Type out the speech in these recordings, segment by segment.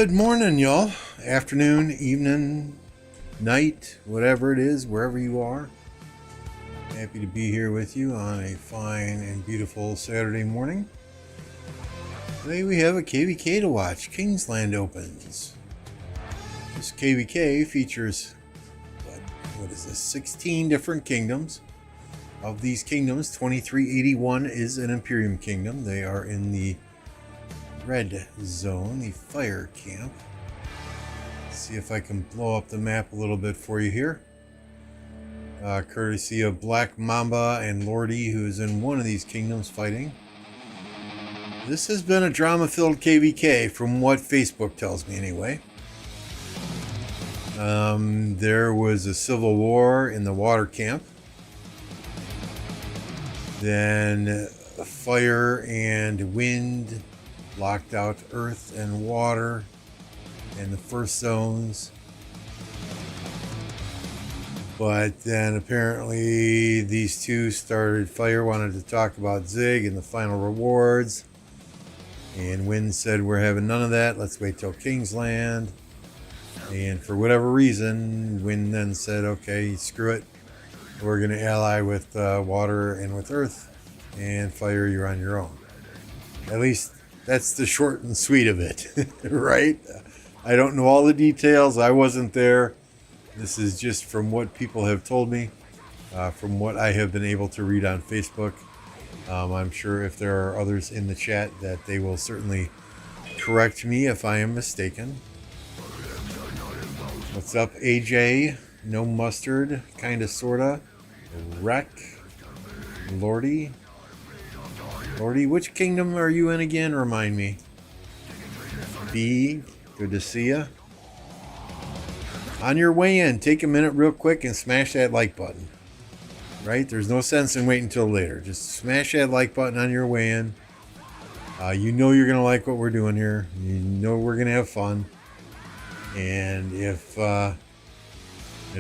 Good morning, y'all. Afternoon, evening, night, whatever it is, wherever you are. Happy to be here with you on a fine and beautiful Saturday morning. Today we have a KVK to watch. Kingsland opens. This KVK features, what is this, 16 different kingdoms. Of these kingdoms, 2381 is an Imperium kingdom. They are in the red zone, the fire camp. Let's see if I can blow up the map a little bit for you here. Courtesy of Black Mamba and Lordy, who's in one of these kingdoms fighting. This has been a drama-filled KVK from what Facebook tells me anyway. There was a civil war in the water camp. Then fire and wind locked out earth and water in the first zones. But then apparently these two started, fire wanted to talk about Zig and the final rewards. And wind said, we're having none of that. Let's wait till Kingsland. And for whatever reason, wind then said, okay, screw it. We're going to ally with water and with earth. And fire, you're on your own. At least that's the short and sweet of it, right? I don't know all the details. I wasn't there. This is just from what people have told me, from what I have been able to read on Facebook. I'm sure if there are others in the chat that they will certainly correct me if I am mistaken. What's up, AJ? No mustard, kinda, sorta. Wreck. Lordy. Lordy, which kingdom are you in again? Remind me. B, good to see ya. On your way in, take a minute real quick and smash that like button. Right? There's no sense in waiting until later. Just smash that like button on your way in. You know you're going to like what we're doing here. You know we're going to have fun. And if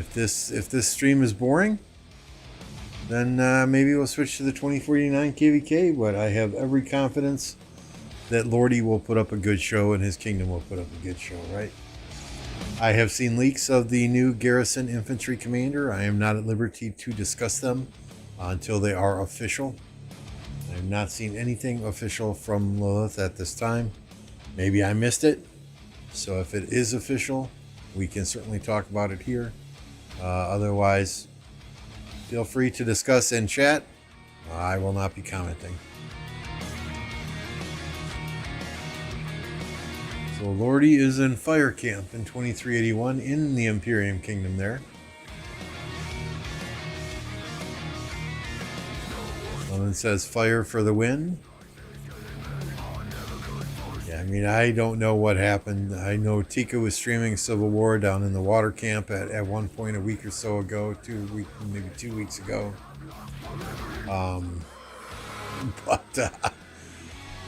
this stream is boring, then maybe we'll switch to the 2049 KVK, but I have every confidence that Lordy will put up a good show and his kingdom will put up a good show, right? I have seen leaks of the new Garrison Infantry Commander. I am not at liberty to discuss them until they are official. I have not seen anything official from Lilith at this time. Maybe I missed it. So if it is official, we can certainly talk about it here. Otherwise, feel free to discuss in chat. I will not be commenting. So Lordy is in fire camp in 2381 in the Imperium Kingdom there. Someone says fire for the win. Yeah, I mean, I don't know what happened. I know Tika was streaming Civil War down in the water camp at one point a week or so ago, maybe 2 weeks ago.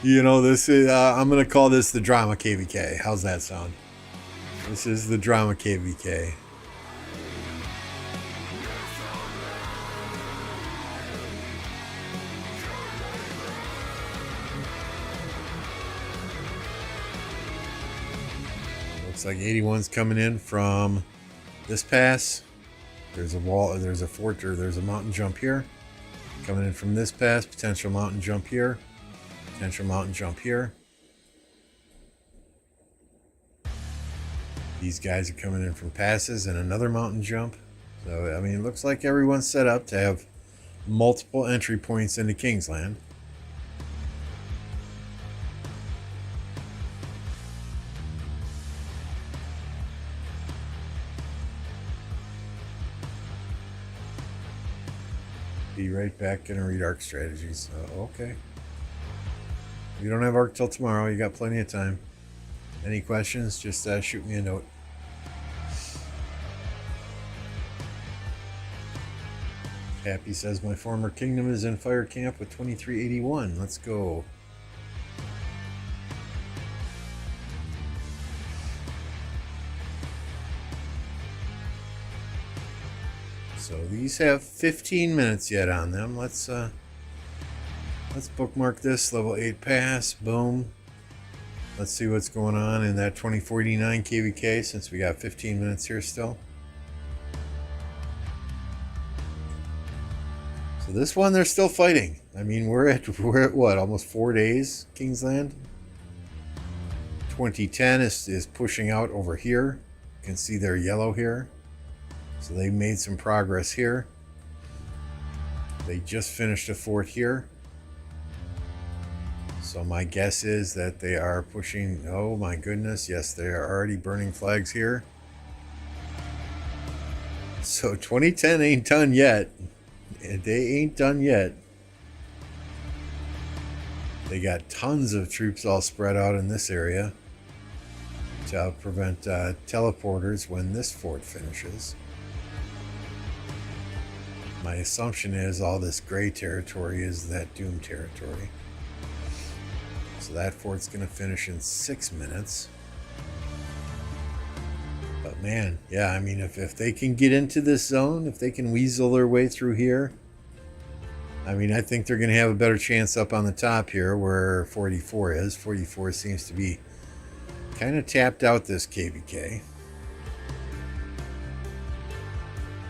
You know, this is, I'm going to call this the drama KVK. How's that sound? This is the drama KVK. Looks like 81's coming in from this pass. There's a wall, there's a fort, or there's a mountain jump here. Coming in from this pass, potential mountain jump here. Potential mountain jump here. These guys are coming in from passes and another mountain jump. So, I mean, it looks like everyone's set up to have multiple entry points into Kingsland. Be right back. Gonna read Arc Strategies. Okay. If you don't have Arc till tomorrow, you got plenty of time. Any questions, just shoot me a note. Happy says, my former kingdom is in fire camp with 2381. Let's go. So these have 15 minutes yet on them. Let's bookmark this. Level 8 pass. Boom. Let's see what's going on in that 2489 KVK since we got 15 minutes here still. So this one, they're still fighting. I mean, we're at what, almost 4 days, Kingsland? 2010 is pushing out over here. You can see they're yellow here. So they made some progress here. They just finished a fort here. So my guess is that they are pushing, oh my goodness, yes, they are already burning flags here. So 2010 ain't done yet. They ain't done yet. They got tons of troops all spread out in this area to prevent teleporters when this fort finishes. My assumption is all this gray territory is that Doom territory. So that fort's going to finish in 6 minutes. But man, yeah, I mean, if they can get into this zone, if they can weasel their way through here, I mean, I think they're going to have a better chance up on the top here where 44 is. 44 seems to be kind of tapped out this KVK.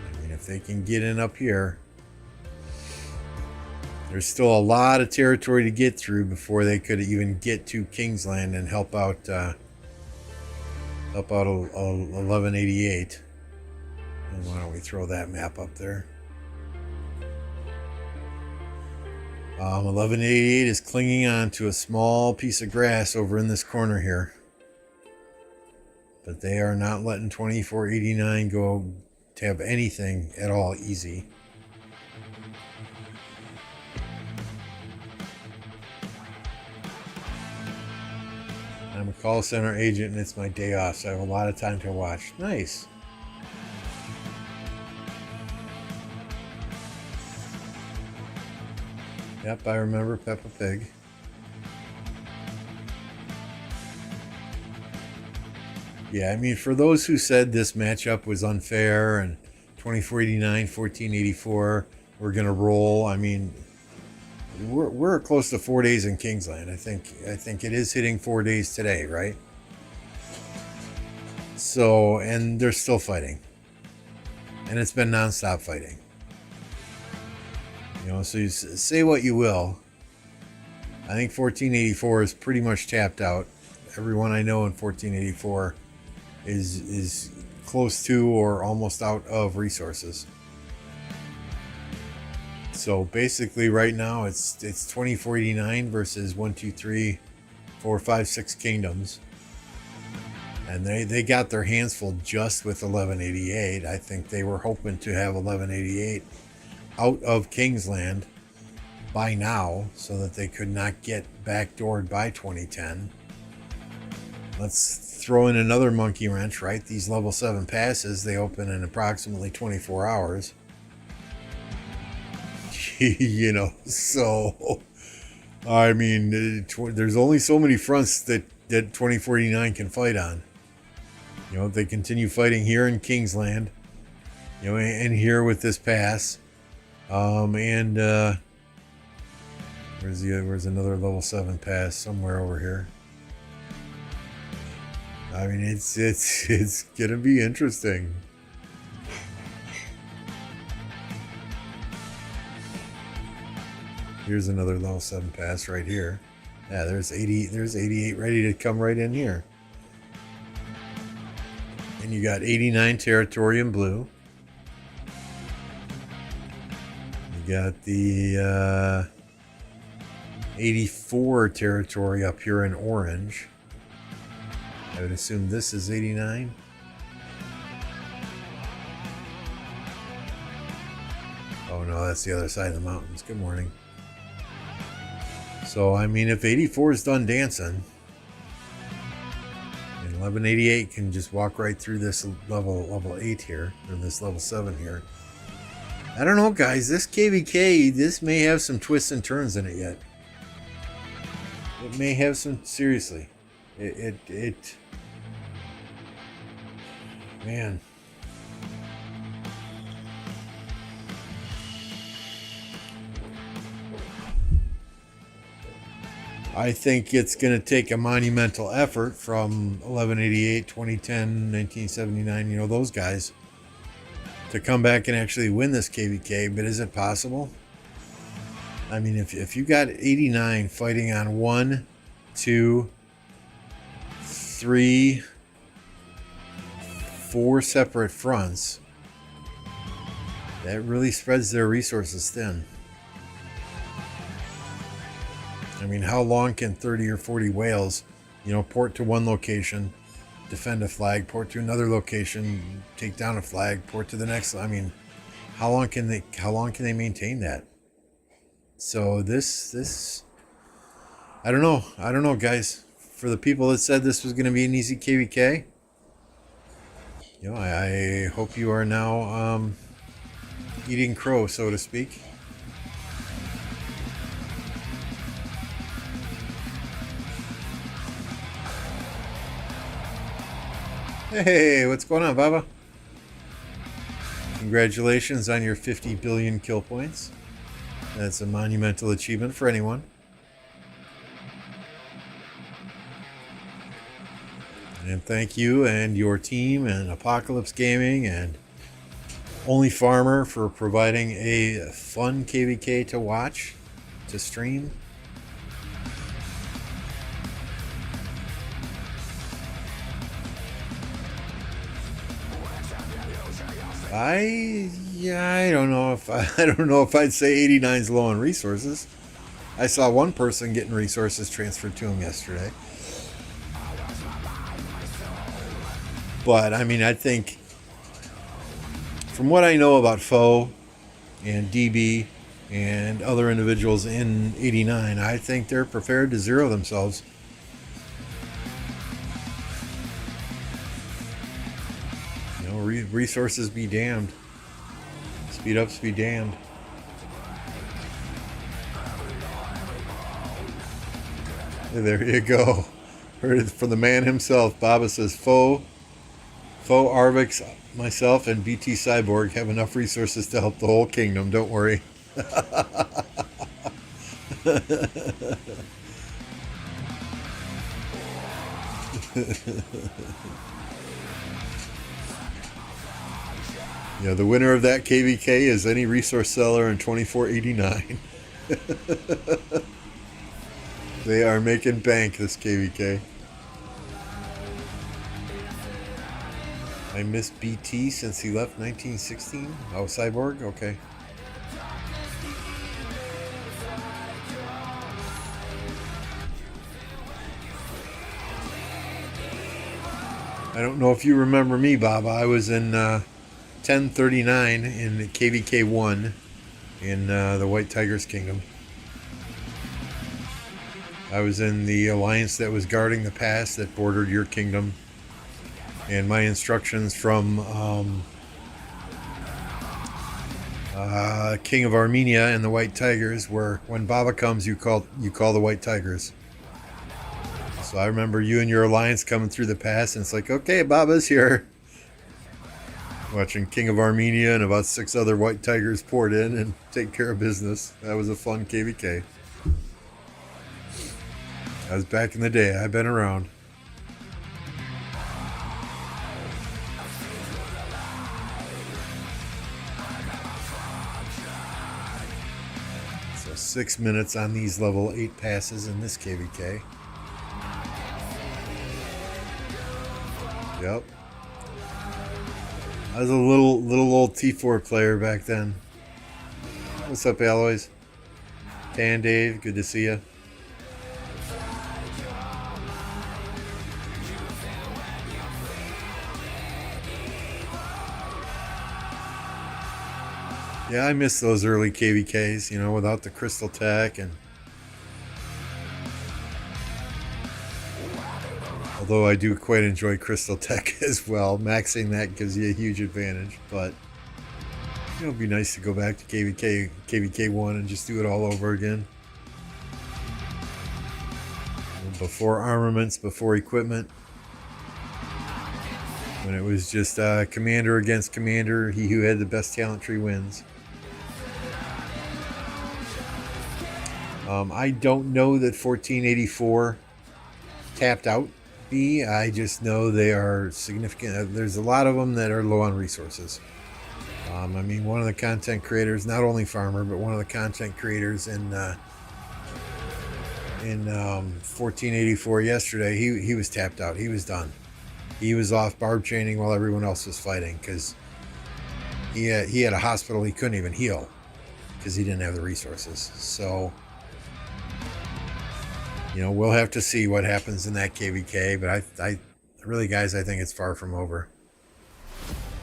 I mean, if they can get in up here, there's still a lot of territory to get through before they could even get to Kingsland and help out 1188. And why don't we throw that map up there? 1188 is clinging on to a small piece of grass over in this corner here. But they are not letting 2489 go to have anything at all easy. I'm a call center agent and it's my day off, so I have a lot of time to watch. Nice. Yep, I remember Peppa Pig. Yeah, I mean, for those who said this matchup was unfair and 2489, 1484, we're going to roll, I mean, we're close to 4 days in Kingsland. I think it is hitting 4 days today, right? So, and they're still fighting. And it's been nonstop fighting. You know, so you say what you will. I think 1484 is pretty much tapped out. Everyone I know in 1484 is close to or almost out of resources. So basically right now it's 2489 versus 1, 2, 3, 4, 5, 6 kingdoms. And they got their hands full just with 1188. I think they were hoping to have 1188 out of Kingsland by now so that they could not get backdoored by 2010. Let's throw in another monkey wrench, right? These level 7 passes, they open in approximately 24 hours. You know, so I mean, there's only so many fronts that 2049 can fight on. You know, if they continue fighting here in Kingsland, you know, and here with this pass, and where's another level 7 pass somewhere over here. I mean, it's gonna be interesting. Here's another level 7 pass right here. Yeah, there's 88 ready to come right in here. And you got 89 territory in blue. You got the 84 territory up here in orange. I would assume this is 89. Oh no, that's the other side of the mountains. Good morning. So, I mean, if 84 is done dancing, and 1188 can just walk right through this level 8 here, or this level 7 here. I don't know, guys. This KVK, this may have some twists and turns in it yet. It may have some, seriously. Man. I think it's going to take a monumental effort from 1188, 2010, 1979, those guys, to come back and actually win this KVK. But is it possible? I mean, if you got 89 fighting on 1, 2, 3, 4 separate fronts, that really spreads their resources thin. I mean, how long can 30 or 40 whales, port to one location, defend a flag, port to another location, take down a flag, port to the next? I mean, how long can they maintain that? So this I don't know, guys. For the people that said this was going to be an easy KVK, I hope you are now eating crow, so to speak. Hey, what's going on, Baba? Congratulations on your 50 billion kill points. That's a monumental achievement for anyone. And thank you and your team and Apocalypse Gaming and Only Farmer for providing a fun KVK to watch, to stream. I don't know if I'd say 89's low on resources. I saw one person getting resources transferred to him yesterday. But I mean, I think from what I know about Foe and DB and other individuals in 89, I think they're prepared to zero themselves. Resources be damned. Speed ups be damned. There you go. Heard it from the man himself. Baba says, Foe, Arvix, myself, and BT Cyborg have enough resources to help the whole kingdom. Don't worry. Yeah, the winner of that KVK is any resource seller in 2489. They are making bank this KVK. I missed BT since he left 1916. Oh, Cyborg? Okay. I don't know if you remember me, Bob. I was in 1039 in the KVK 1 in the White Tigers Kingdom. I was in the alliance that was guarding the pass that bordered your kingdom. And my instructions from King of Armenia and the White Tigers were, when Baba comes, you call the White Tigers. So I remember you and your alliance coming through the pass, and it's like, okay, Baba's here. Watching King of Armenia and about 6 other White Tigers poured in and take care of business. That was a fun KVK. That was back in the day. I've been around. So 6 minutes on these level 8 passes in this KVK. Yep. I was a little old T4 player back then. What's up, Aloys? Tan Dave, good to see you. Yeah, I miss those early KVKs, without the crystal tech, and although I do quite enjoy crystal tech as well, maxing that gives you a huge advantage. But it'd be nice to go back to KVK 1 and just do it all over again. Before armaments, before equipment. When it was just commander against commander, he who had the best talent tree wins. I don't know that 1484 tapped out B. I just know they are significant. There's a lot of them that are low on resources. I mean, one of the content creators, not only farmer, but one of the content creators in 1484 yesterday, he was tapped out. He was done. He was off barb chaining while everyone else was fighting because he had a hospital he couldn't even heal because he didn't have the resources. So, you know, we'll have to see what happens in that KVK. But I really, guys, I think it's far from over.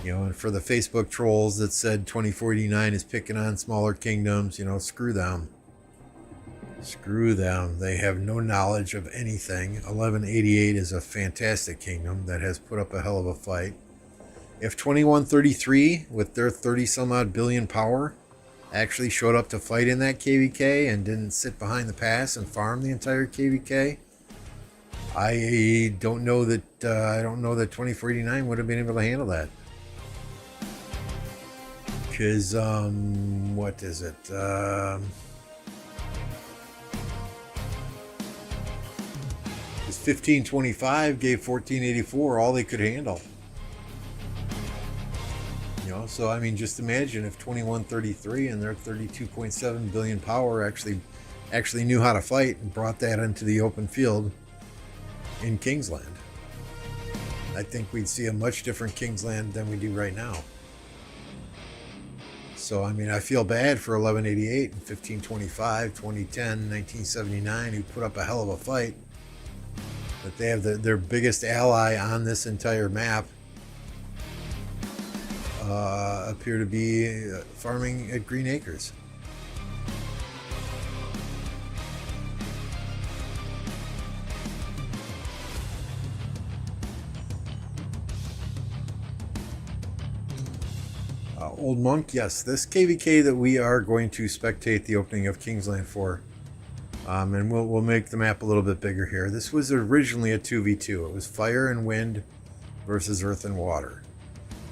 You know, and for the Facebook trolls that said 2049 is picking on smaller kingdoms, you know, screw them. Screw them. They have no knowledge of anything. 1188 is a fantastic kingdom that has put up a hell of a fight. If 2133, with their 30 some odd billion power, actually showed up to fight in that KVK and didn't sit behind the pass and farm the entire KVK, I don't know that 2049 would have been able to handle that. Because what is it? Because 1525 gave 1484 all they could handle. You know, so I mean, just imagine if 2133 and their 32.7 billion power actually knew how to fight and brought that into the open field in Kingsland. I think we'd see a much different Kingsland than we do right now. So, I mean, I feel bad for 1188 and 1525, 2010, 1979, who put up a hell of a fight. But they have their biggest ally on this entire map appear to be farming at Green Acres. Old Monk, yes, this KVK that we are going to spectate the opening of Kingsland for, and we'll make the map a little bit bigger here. This was originally a 2v2. It was fire and wind versus earth and water.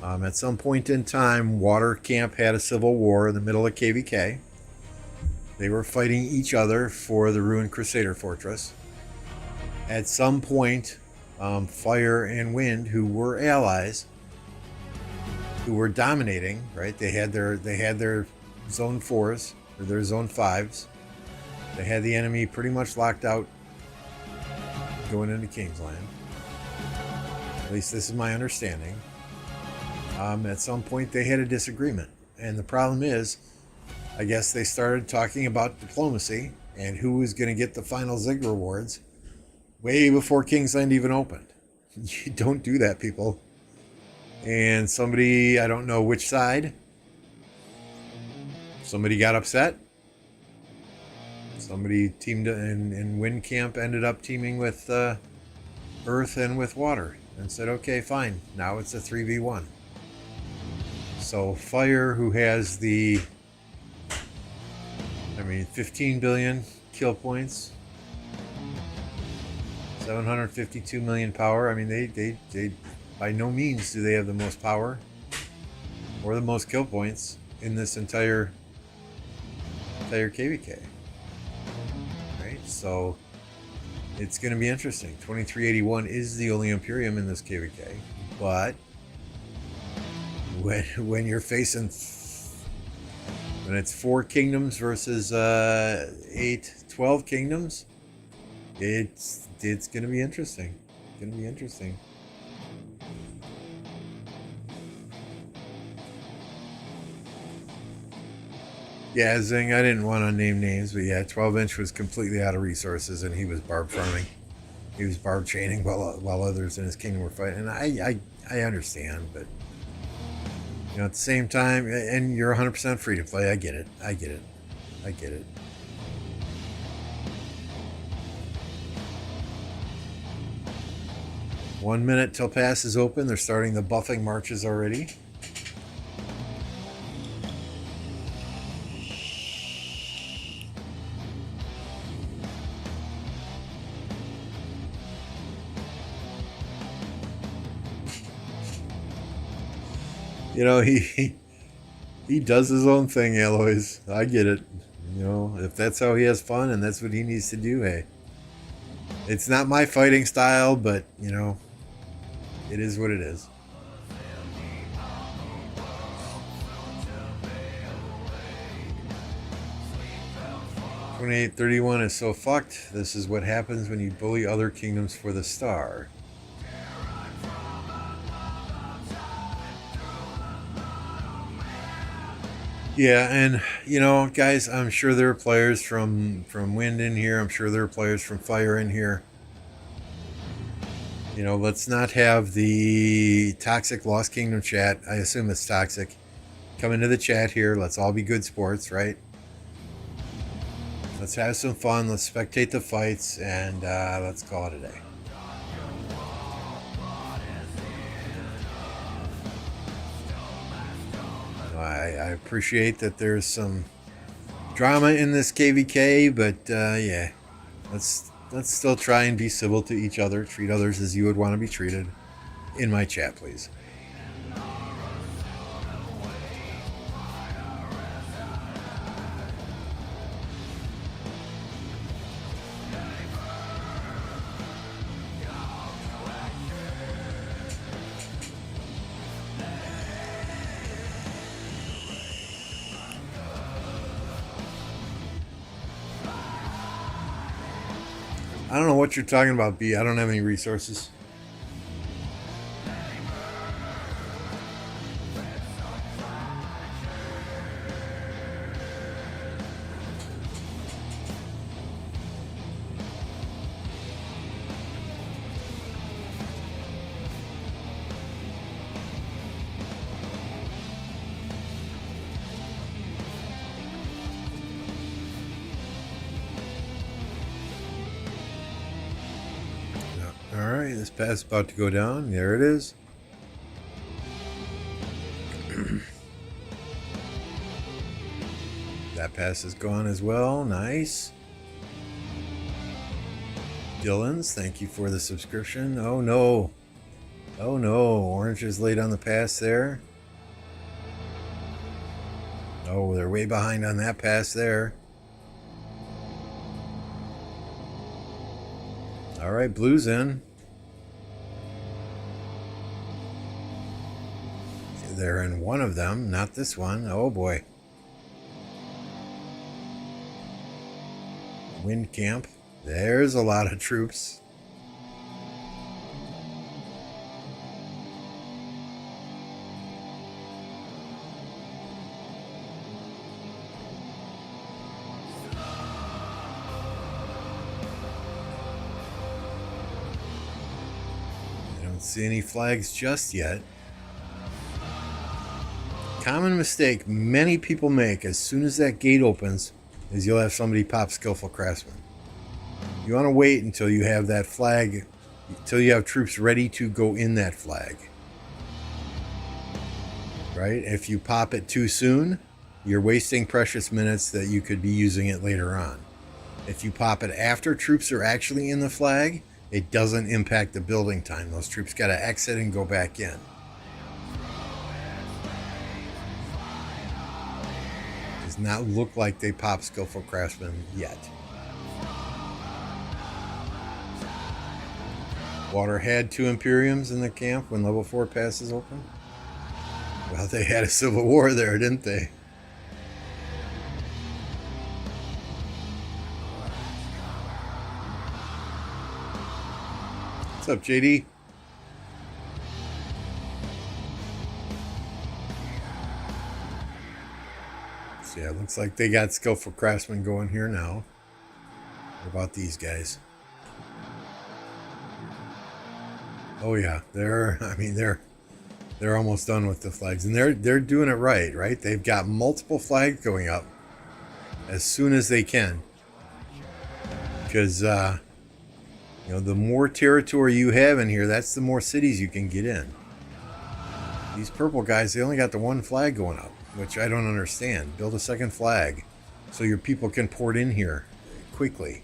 At some point in time, Water Camp had a civil war in the middle of KVK. They were fighting each other for the ruined Crusader Fortress. At some point, Fire and Wind, who were allies, who were dominating, right? They had their zone 4s or their zone 5s. They had the enemy pretty much locked out going into Kingsland. At least this is my understanding. At some point they had a disagreement, and the problem is, I guess they started talking about diplomacy and who was going to get the final Zig rewards way before Kingsland even opened. You don't do that, people. And somebody, I don't know which side, somebody got upset. Somebody teamed, and Wind Camp ended up teaming with Earth and with Water and said, okay, fine, now it's a 3v1. So Fire, who has 15 billion kill points, 752 million power. I mean, they by no means do they have the most power or the most kill points in this entire KVK. Right? So it's going to be interesting. 2381 is the only Imperium in this KVK, but when you're facing, when it's 4 kingdoms versus 12 kingdoms, it's going to be interesting. It's going to be interesting. Yeah, Zing, I didn't want to name names, but yeah, 12-inch was completely out of resources, and he was barb farming. He was barb chaining while others in his kingdom were fighting. And I understand, but you know, at the same time, and you're 100% free to play. I get it. I get it. 1 minute till pass is open. They're starting the buffing marches already. You know, he does his own thing, Aloys. I get it. You know, if that's how he has fun and that's what he needs to do, hey. It's not my fighting style, but, you know, it is what it is. 2831 is so fucked. This is what happens when you bully other kingdoms for the star. Yeah, and you know, guys, I'm sure there are players from wind in here. I'm sure there are players from fire in here. You know, let's not have the toxic Lost Kingdom chat. I assume it's toxic. Come into the chat here. Let's all be good sports, right? Let's have some fun. Let's spectate the fights, and let's call it a day. I appreciate that there's some drama in this KVK, but yeah, let's still try and be civil to each other. Treat others as you would want to be treated. In my chat, please. I don't know what you're talking about, B. I don't have any resources. Alright, this pass is about to go down. There it is. That pass is gone as well. Nice. Dylan's, thank you for the subscription. Oh no. Oh no. Orange is late on the pass there. Oh, they're way behind on that pass there. Alright, Blue's in. They're in one of them, not this one. Oh boy. Wind camp. There's a lot of troops. I don't see any flags just yet. Common mistake many people make as soon as that gate opens is you'll have somebody pop Skillful Craftsman. You want to wait until you have that flag, until you have troops ready to go in that flag. Right? If you pop it too soon, you're wasting precious minutes that you could be using it later on. If you pop it after troops are actually in the flag, it doesn't impact the building time. Those troops got to exit and go back in. Does not look like they pop Skillful Craftsman yet. Water had 2 Imperiums in the camp when level 4 passes open. Well, they had a civil war there, didn't they? What's up, JD? So yeah, it looks like they got Skillful Craftsman going here now. What about these guys? Oh yeah, they're almost done with the flags, and they're doing it right? They've got multiple flags going up as soon as they can, because you know, the more territory you have in here, that's the more cities you can get in. These purple guys, they only got the 1 flag going up, which I don't understand. Build a second flag so your people can port in here quickly.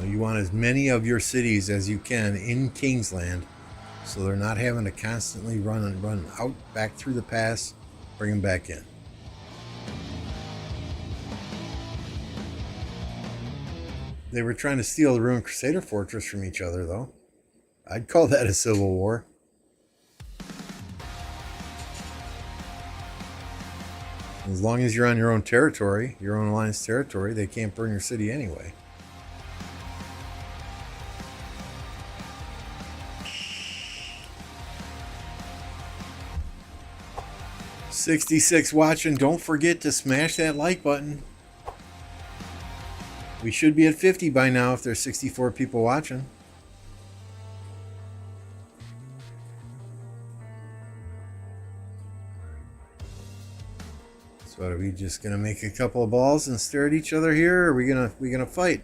You want as many of your cities as you can in Kingsland, so they're not having to constantly run out back through the pass, bring them back in. They were trying to steal the ruined Crusader fortress from each other, though. I'd call that a civil war. As long as you're on your own territory, your own alliance territory, they can't burn your city anyway. $66 watching. Don't forget to smash that like button. We should be at 50 by now if there's 64 people watching. So are we just gonna make a couple of balls and stare at each other here, or are we gonna fight?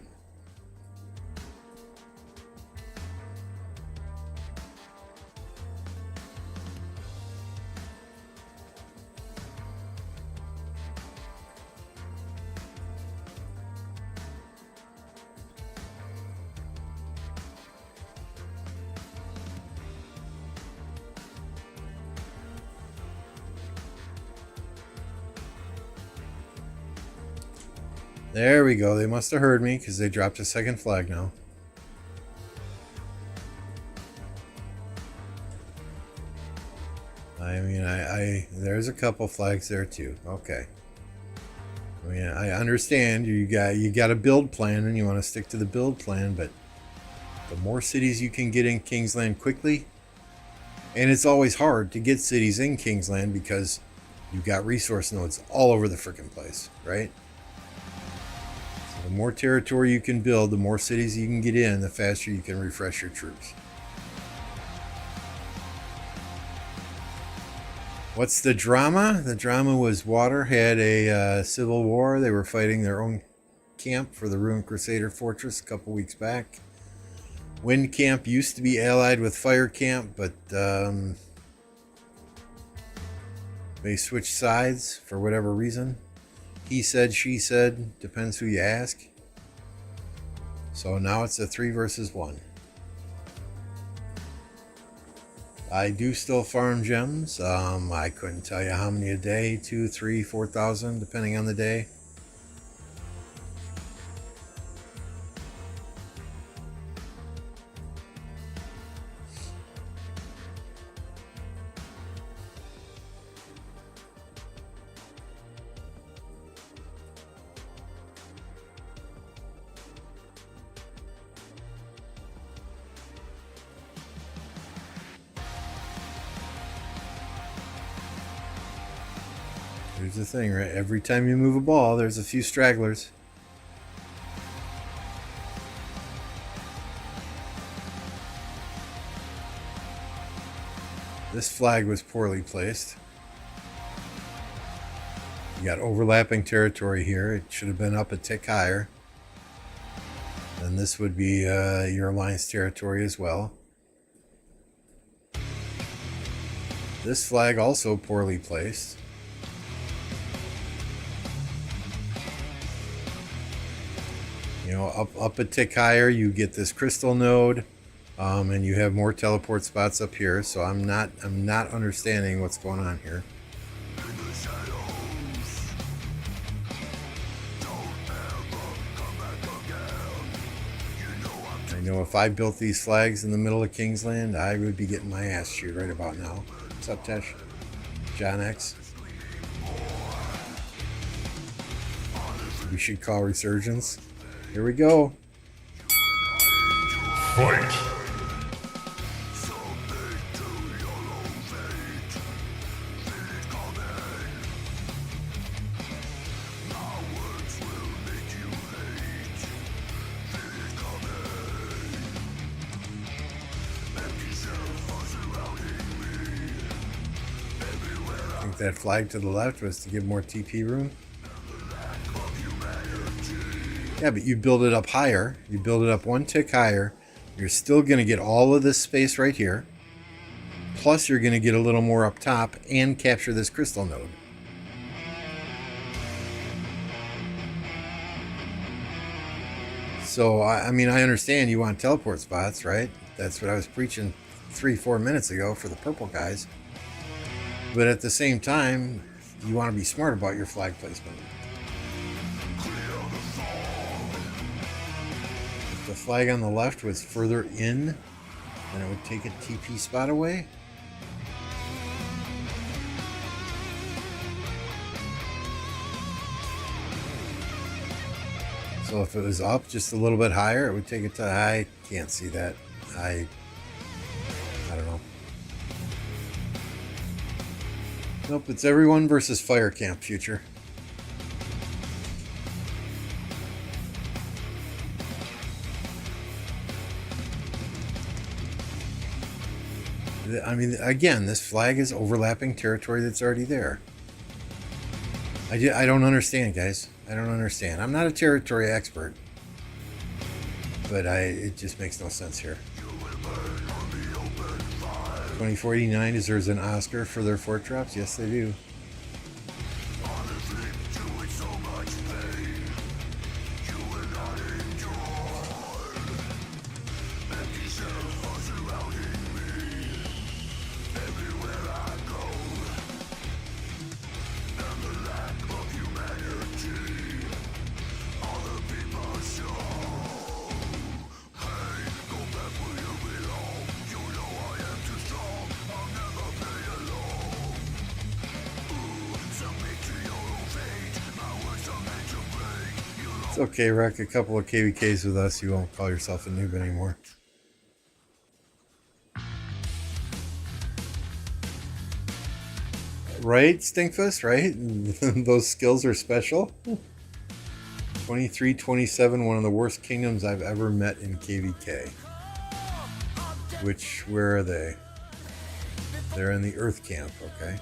There we go. They must have heard me because they dropped a second flag now. I mean, there's a couple flags there too. Okay. I mean, I understand you got a build plan and you want to stick to the build plan, but the more cities you can get in Kingsland quickly, and it's always hard to get cities in Kingsland because you've got resource nodes all over the frickin' place, right? The more territory you can build, the more cities you can get in, the faster you can refresh your troops. What's the drama? The drama was Water had a civil war. They were fighting their own camp for the ruined Crusader fortress a couple weeks back. Wind Camp used to be allied with Fire Camp, but they switched sides for whatever reason. He said, she said, depends who you ask. So now it's a 3 versus 1. I do still farm gems. I couldn't tell you how many a day, 2, 3, 4,000, depending on the day. Here's the thing, right? Every time you move a ball, there's a few stragglers. This flag was poorly placed. You got overlapping territory here. It should have been up a tick higher. And this would be your alliance territory as well. This flag also poorly placed. You know, up a tick higher, you get this crystal node, and you have more teleport spots up here. So I'm not understanding what's going on here. I know if I built these flags in the middle of Kingsland, I would be getting my ass chewed right about now. What's up, Tesh? John X. We should call Resurgence. Here we go. Fight! I think that flag to the left was to give more TP room. Yeah, but you build it up higher. You build it up one tick higher. You're still going to get all of this space right here. Plus, you're going to get a little more up top and capture this crystal node. So, I mean, I understand you want teleport spots, right? That's what I was preaching 3-4 minutes ago for the purple guys. But at the same time, you want to be smart about your flag placement. flag on the left was further in, then it would take a TP spot away. So if it was up just a little bit higher, it would take it to I can't see that. I don't know. Nope, it's everyone versus fire camp future. I mean, again, this flag is overlapping territory that's already there. I don't understand, guys. I don't understand. I'm not a territory expert, but it just makes no sense here. 2049 deserves an Oscar for their fort drops. Yes, they do. It's okay, Wreck. A couple of KVKs with us, you won't call yourself a noob anymore. Right, Stinkfist, right? Those skills are special. 2327, one of the worst kingdoms I've ever met in KVK. Where are they? They're in the Earth camp, okay.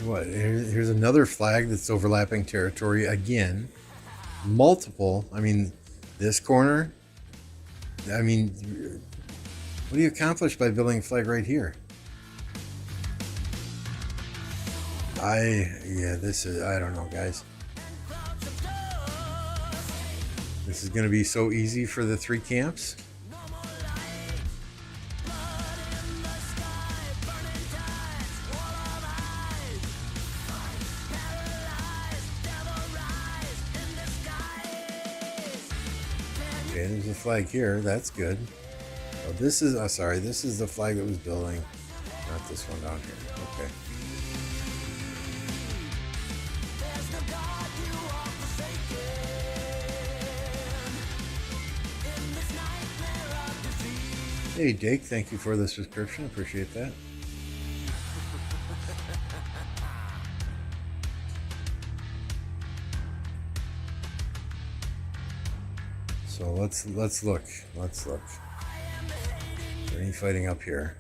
What? Here's another flag that's overlapping territory again. Multiple. I mean, this corner. I mean, what do you accomplish by building a flag right here? This is, I don't know, guys. This is going to be so easy for the three camps. Okay, there's a flag here. That's good. Oh, this is, sorry, this is the flag that was building. Not this one down here. Okay. Hey, Jake, thank you for the subscription. Appreciate that. So let's look. Let's look. Is there any fighting up here?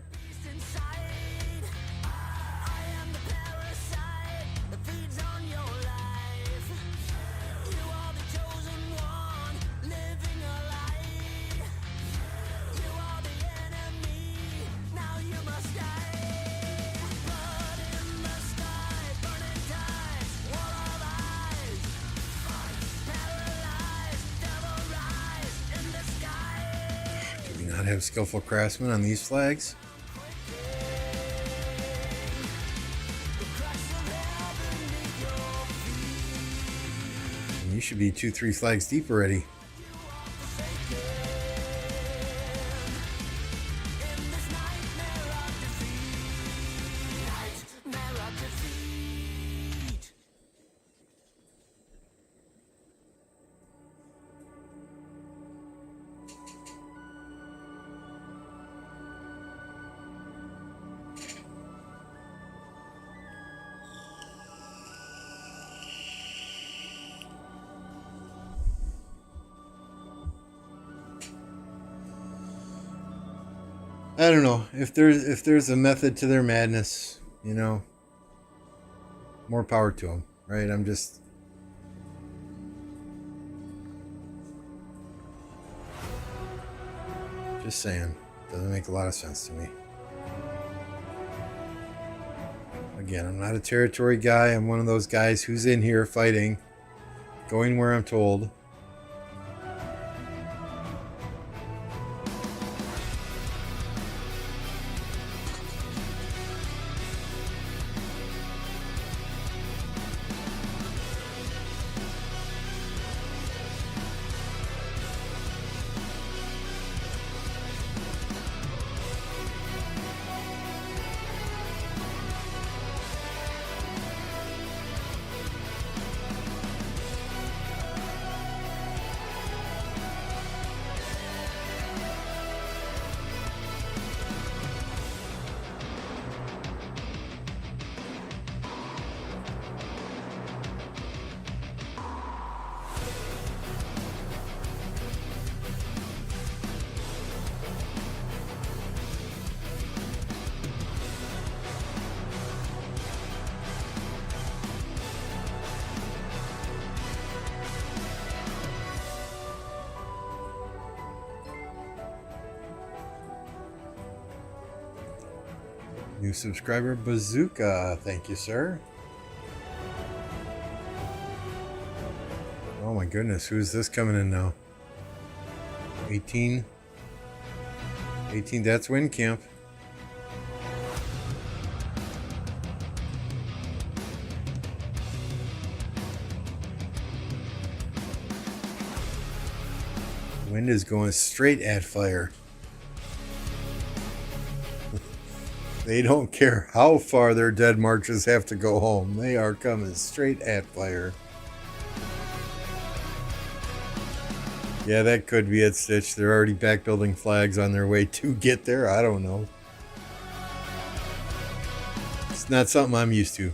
Have skillful craftsmen on these flags. And you should be 2-3 flags deep already. I don't know if there's a method to their madness, you know. More power to them, right? I'm just saying. Doesn't make a lot of sense to me. Again, I'm not a territory guy. I'm one of those guys who's in here fighting, going where I'm told. New subscriber Bazooka, thank you, sir. Oh my goodness, who's this coming in now? 18, that's Wind Camp. Wind is going straight at fire. They don't care how far their dead marches have to go home. They are coming straight at fire. Yeah, that could be it, Stitch. They're already back building flags on their way to get there. I don't know. It's not something I'm used to.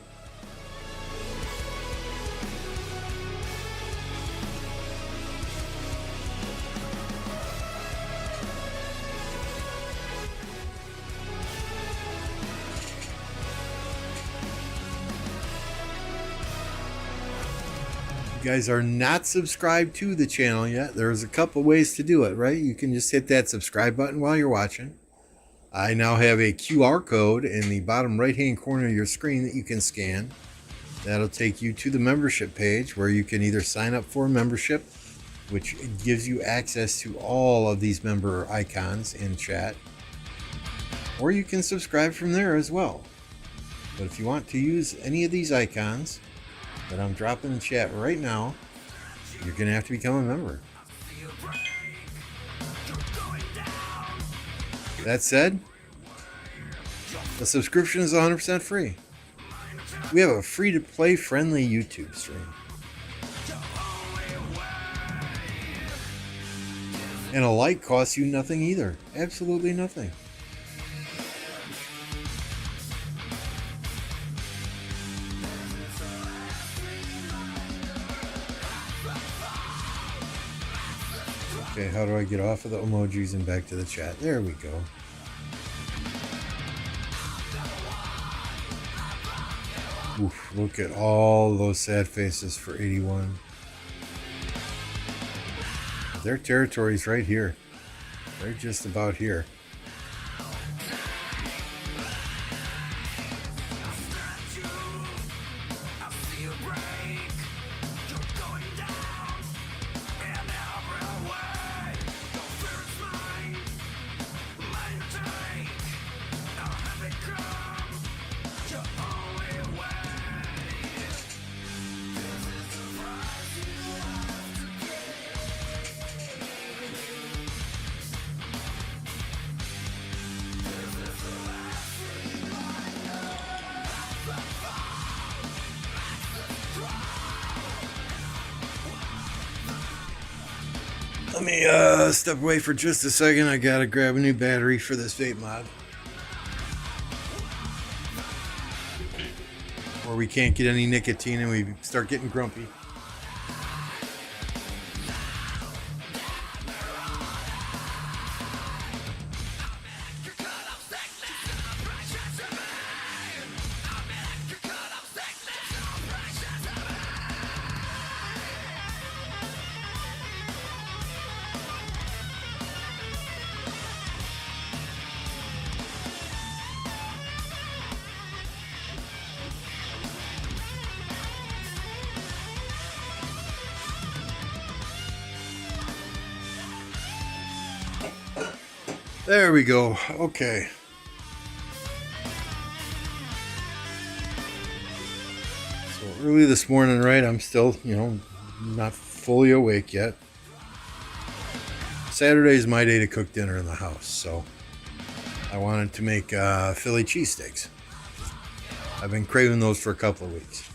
You guys are not subscribed to the channel yet, there's a couple ways to do it, right? You can just hit that subscribe button while you're watching. I now have a QR code in the bottom right hand corner of your screen that you can scan. That'll take you to the membership page where you can either sign up for a membership, which gives you access to all of these member icons in chat, or you can subscribe from there as well. But if you want to use any of these icons that I'm dropping in chat right now, you're going to have to become a member. That said, the subscription is 100% free. We have a free-to-play friendly YouTube stream. And a like costs you nothing either. Absolutely nothing. Okay, how do I get off of the emojis and back to the chat? There we go. Oof, look at all those sad faces for 81. Their territory's right here. They're just about here. Let me step away for just a second. I gotta grab a new battery for this vape mod. Or we can't get any nicotine and we start getting grumpy. There we go. Okay. So early this morning, right? I'm still, not fully awake yet. Saturday is my day to cook dinner in the house, so I wanted to make Philly cheesesteaks. I've been craving those for a couple of weeks.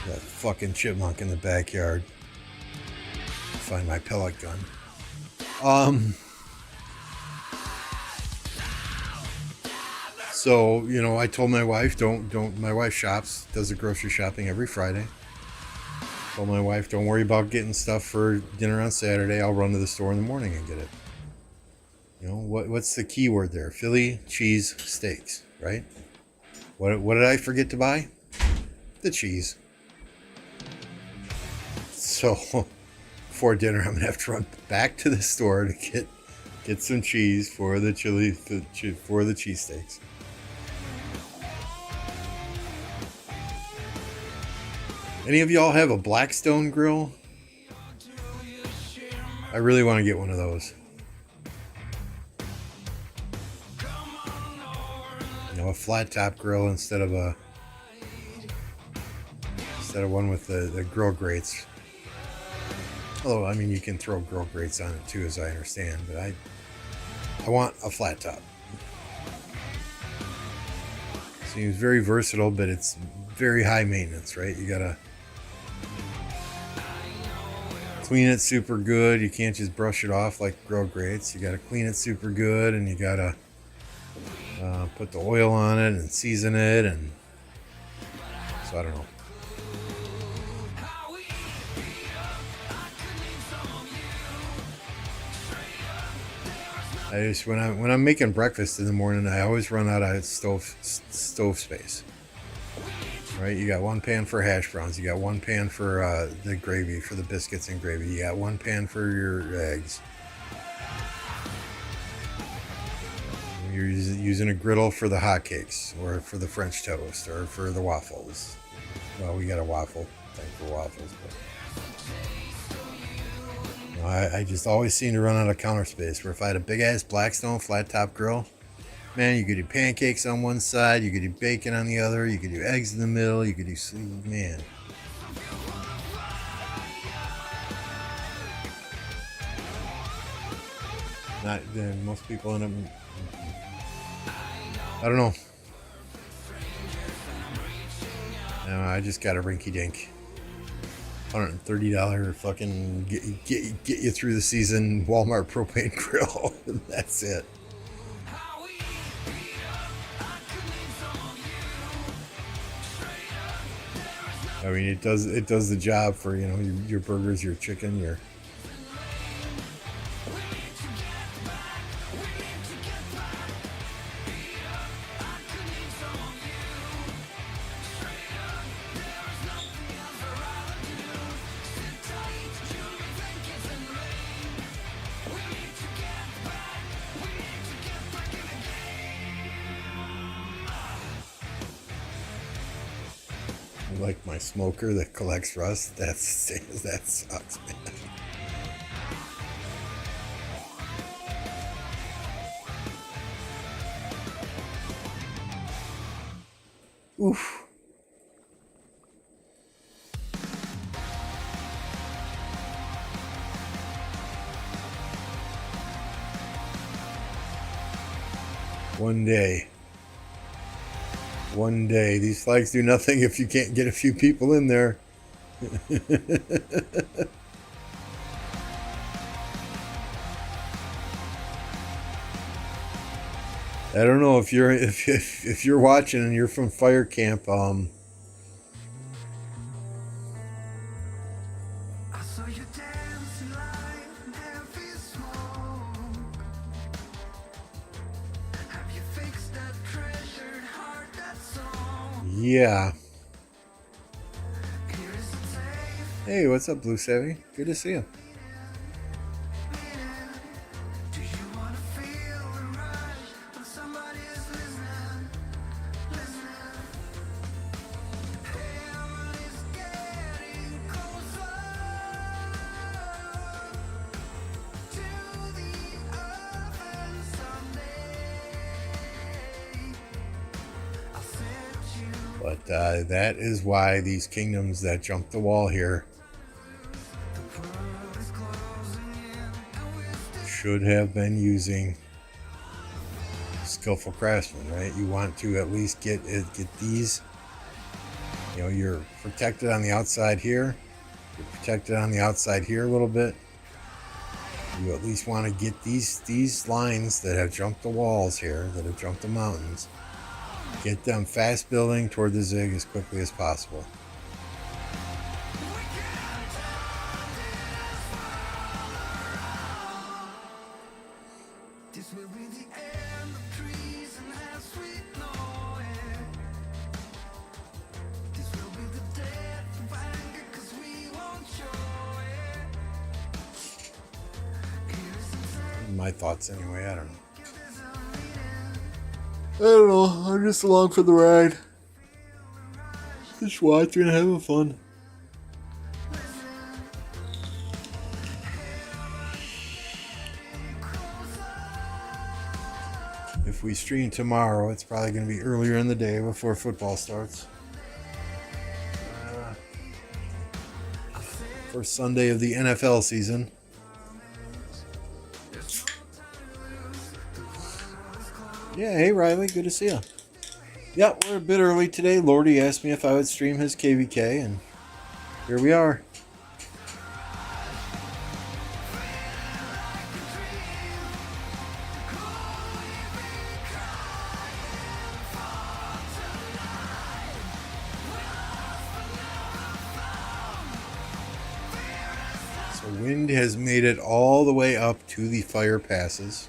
That fucking chipmunk in the backyard. Find my pellet gun. So, I told my wife, don't, my wife does the grocery shopping every Friday. Told my wife, don't worry about getting stuff for dinner on Saturday. I'll run to the store in the morning and get it. What's the key word there? Philly cheese steaks, right? What did I forget to buy? The cheese. So, before dinner, I'm going to have to run back to the store to get some cheese for the cheesesteaks. Any of y'all have a Blackstone grill? I really want to get one of those. A flat top grill instead of one with the grill grates. Although, I mean, you can throw grill grates on it too, as I understand. But I want a flat top. Seems very versatile, but it's very high maintenance, right? You gotta clean it super good. You can't just brush it off like grill grates. You gotta clean it super good, and you gotta put the oil on it and season it, and so I don't know. I just when I'm making breakfast in the morning, I always run out of stove space. Right, you got one pan for hash browns, you got one pan for the gravy, for the biscuits and gravy, you got one pan for your eggs. You're using a griddle for the hotcakes, or for the French toast, or for the waffles. Well, we got a waffle thing for waffles, but I just always seem to run out of counter space. Where if I had a big ass Blackstone flat top grill, man, you could do pancakes on one side, you could do bacon on the other, you could do eggs in the middle, you could do man. Not most people end up. I don't know. No, I just got a rinky dink $130 fucking get you through the season Walmart propane grill. That's it. I mean, it does the job for your burgers, your chicken, your. Like my smoker that collects rust. That sucks, man. Oof. One day, these flags do nothing if you can't get a few people in there. I don't know if you're watching and you're from fire camp. Yeah. Hey, what's up, Blue Savvy? Good to see you. that is why these kingdoms that jump the wall here should have been using skillful craftsmen, right? You want to at least get these. You know, you're protected on the outside here. You're protected on the outside here a little bit. You at least want to get these lines that have jumped the walls here, that have jumped the mountains. Get them fast building toward the zig as quickly as possible. My thoughts anyway, I don't know. I'm just along for the ride. Just watching and having fun. If we stream tomorrow, it's probably going to be earlier in the day before football starts. First Sunday of the NFL season. Yeah, hey Riley, good to see you. Yeah, we're a bit early today. Lordy asked me if I would stream his KVK, and here we are. So wind has made it all the way up to the fire passes.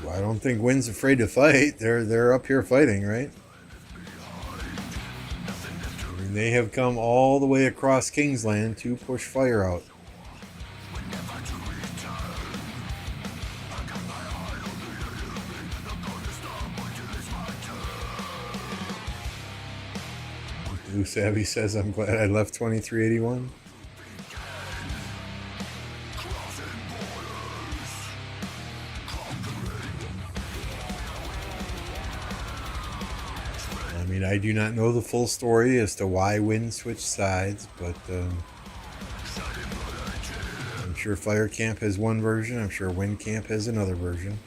I don't think Wind's afraid to fight. They're up here fighting, right? I mean, they have come all the way across Kingsland to push fire out. Blue Savvy says, I'm glad I left 2381. I mean, I do not know the full story as to why Wind switched sides, but I'm sure Fire Camp has one version. I'm sure Wind Camp has another version.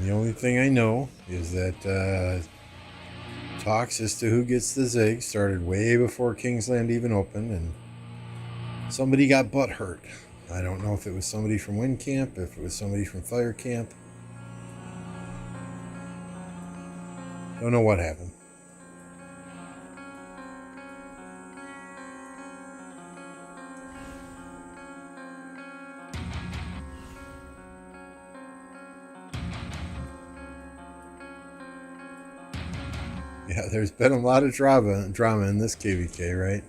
The only thing I know is that talks as to who gets the zig started way before Kingsland even opened, and somebody got butt hurt. I don't know if it was somebody from Wind Camp, if it was somebody from Fire Camp. Don't know what happened. Yeah, there's been a lot of drama in this KVK, right?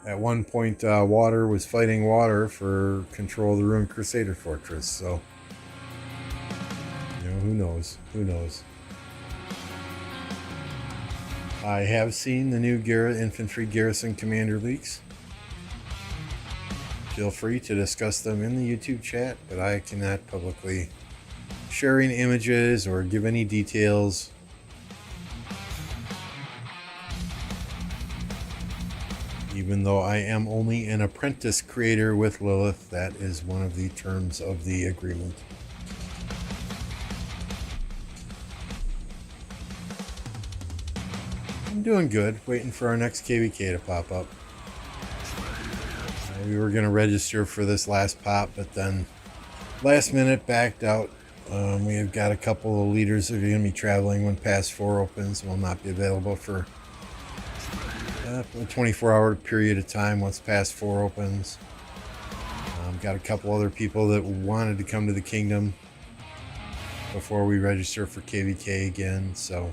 At one point, water was fighting water for control of the ruined Crusader fortress, so, you know, who knows? Who knows? I have seen the new infantry garrison commander leaks. Feel free to discuss them in the YouTube chat, but I cannot publicly share any images or give any details. Even though I am only an apprentice creator with Lilith, that is one of the terms of the agreement. I'm doing good, waiting for our next KVK to pop up. We were going to register for this last pop, but then last minute backed out We have got a couple of leaders that are going to be traveling when Pass 4 opens. Will not be available for a 24-hour period of time once Pass 4 opens. Got a couple other people that wanted to come to the kingdom before we register for KVK again, so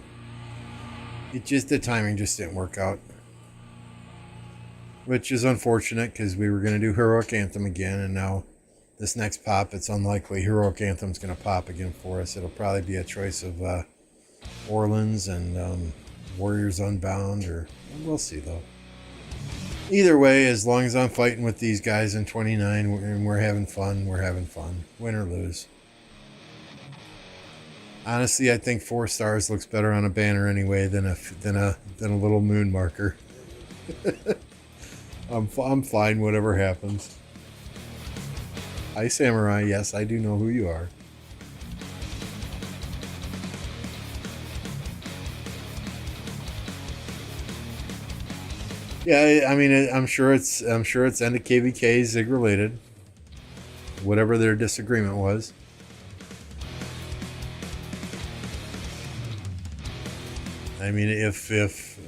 the timing just didn't work out, which is unfortunate because we were going to do Heroic Anthem again, and now this next pop, it's unlikely Heroic Anthem's going to pop again for us. It'll probably be a choice of Orleans and Warriors Unbound, or we'll see though. Either way, as long as I'm fighting with these guys in 29 and we're having fun, win or lose. Honestly, I think 4 stars looks better on a banner anyway than a little moon marker. I'm fine whatever happens. Hi Samurai, yes, I do know who you are. Yeah, I mean, I'm sure it's end of KVK Zig related, whatever their disagreement was. I mean, if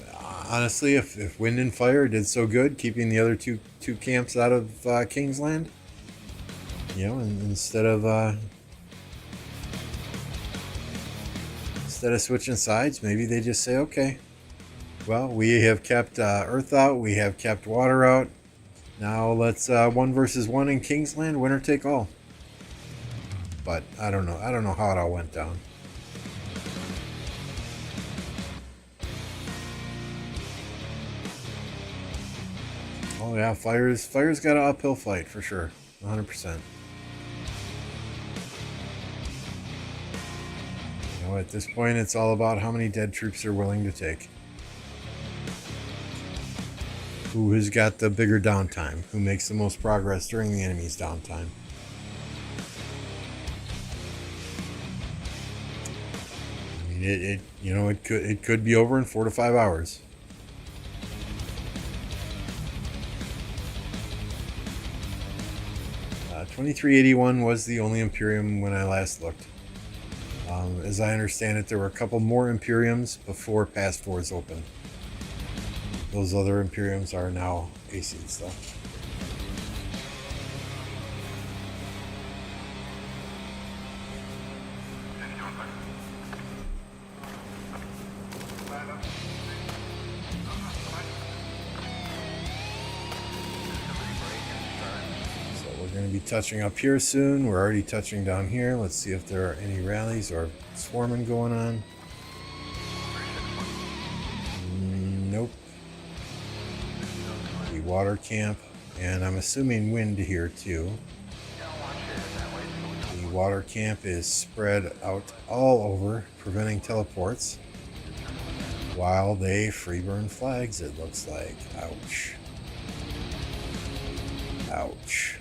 honestly, if Wind and Fire did so good, keeping the other two camps out of Kingsland, you know, instead of switching sides, maybe they just say, okay, well, we have kept Earth out, we have kept Water out. Now let's 1 versus 1 in Kingsland, winner take all. But I don't know how it all went down. Oh yeah, Fire's got an uphill fight for sure, 100%. You know, at this point, it's all about how many dead troops they're willing to take. Who has got the bigger downtime? Who makes the most progress during the enemy's downtime? I mean, it could be over in 4 to 5 hours. Uh, 2381 was the only Imperium when I last looked. As I understand it, there were a couple more Imperiums before Pass 4's open. Those other Imperiums are now AC'd stuff. So we're going to be touching up here soon. We're already touching down here. Let's see if there are any rallies or swarming going on. Nope. The water camp, and I'm assuming wind here too. The water camp is spread out all over, preventing teleports, while they free burn flags, it looks like. Ouch. Ouch.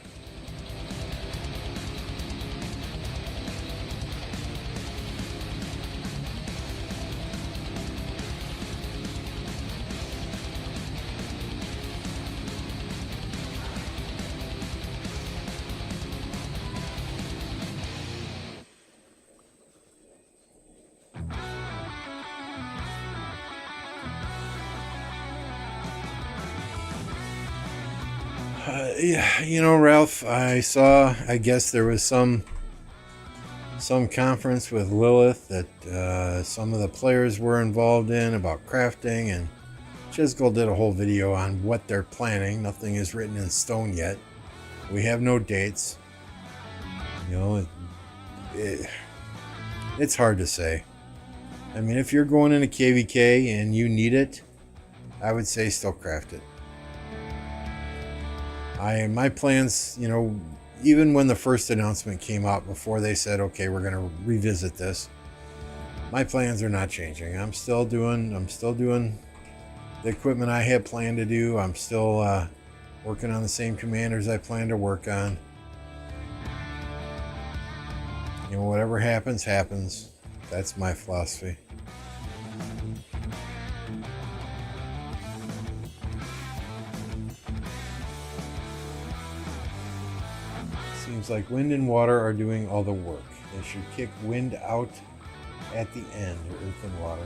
Yeah, you know, Ralph, I guess there was some conference with Lilith that some of the players were involved in about crafting, and Chisgul did a whole video on what they're planning. Nothing is written in stone yet. We have no dates. You know, it's hard to say. I mean, if you're going into KVK and you need it, I would say still craft it. My plans, you know, even when the first announcement came out, before they said, okay, we're going to revisit this, my plans are not changing. I'm still doing the equipment I had planned to do. I'm still working on the same commanders I plan to work on. You know, whatever happens, happens. That's my philosophy. Seems like wind and water are doing all the work. They should kick wind out at the end, earth and water.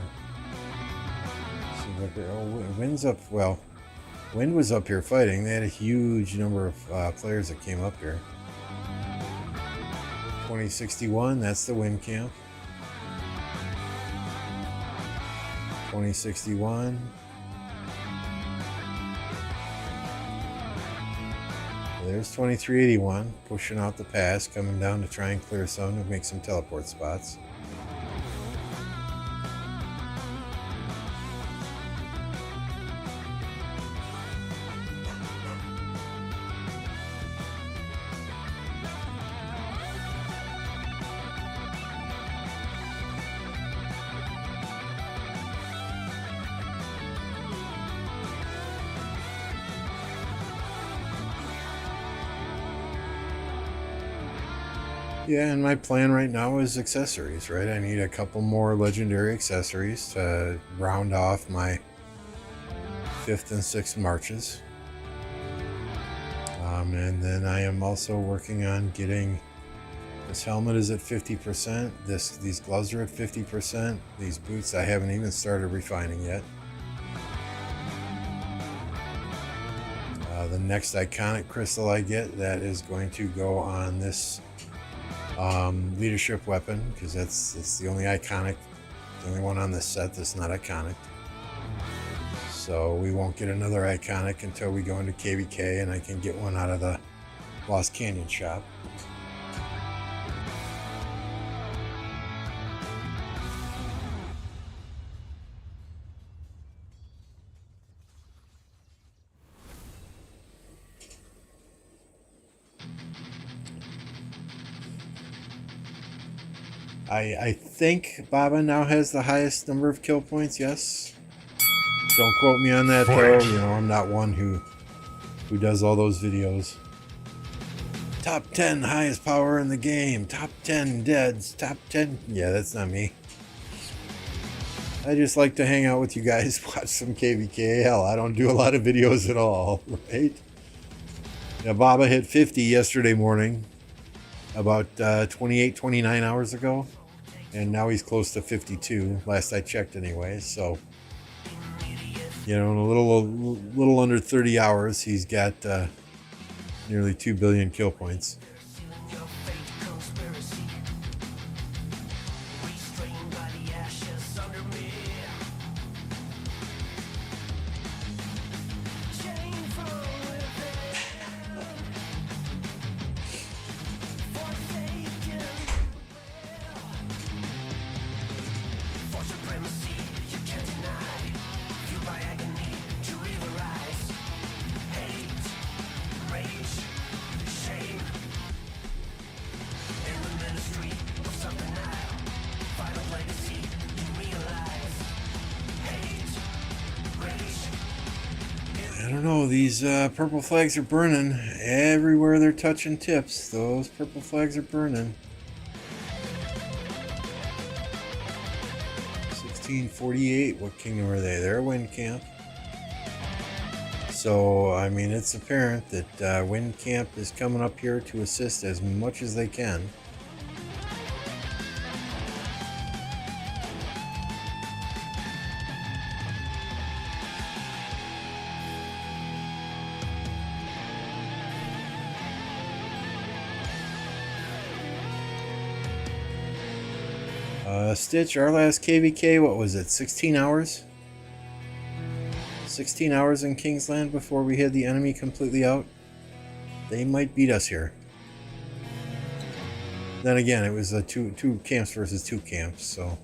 See what wind's up. Well, wind was up here fighting. They had a huge number of players that came up here. 2061, that's the wind camp. 2061. There's 2381 pushing out the pass, coming down to try and clear some to make some teleport spots. Yeah, and my plan right now is accessories, right? I need a couple more legendary accessories to round off my 5th and 6th marches. And then I am also working on getting, this helmet is at 50%, these gloves are at 50%, these boots I haven't even started refining yet. The next iconic crystal I get, that is going to go on this leadership weapon, because it's the only iconic, the only one on this set that's not iconic. So we won't get another iconic until we go into KVK and I can get one out of the Lost Canyon shop. I think Baba now has the highest number of kill points, yes. Don't quote me on that though, you know, I'm not one who does all those videos. Top 10 highest power in the game, top 10 deads, top 10, yeah, that's not me. I just like to hang out with you guys, watch some KVK. Hell, I don't do a lot of videos at all, right? Yeah, Baba hit 50 yesterday morning, about 28, 29 hours ago. And now he's close to 52, last I checked anyway. So, you know, in a little under 30 hours, he's got nearly 2 billion kill points. I don't know, these purple flags are burning. Everywhere they're touching tips, those purple flags are burning. 1648, what kingdom are they? They're Wind Camp. So, I mean, it's apparent that Wind Camp is coming up here to assist as much as they can. Stitch, our last KVK, what was it, 16 hours? 16 hours in Kingsland before we had the enemy completely out. They might beat us here. Then again, it was two camps versus 2 camps, so...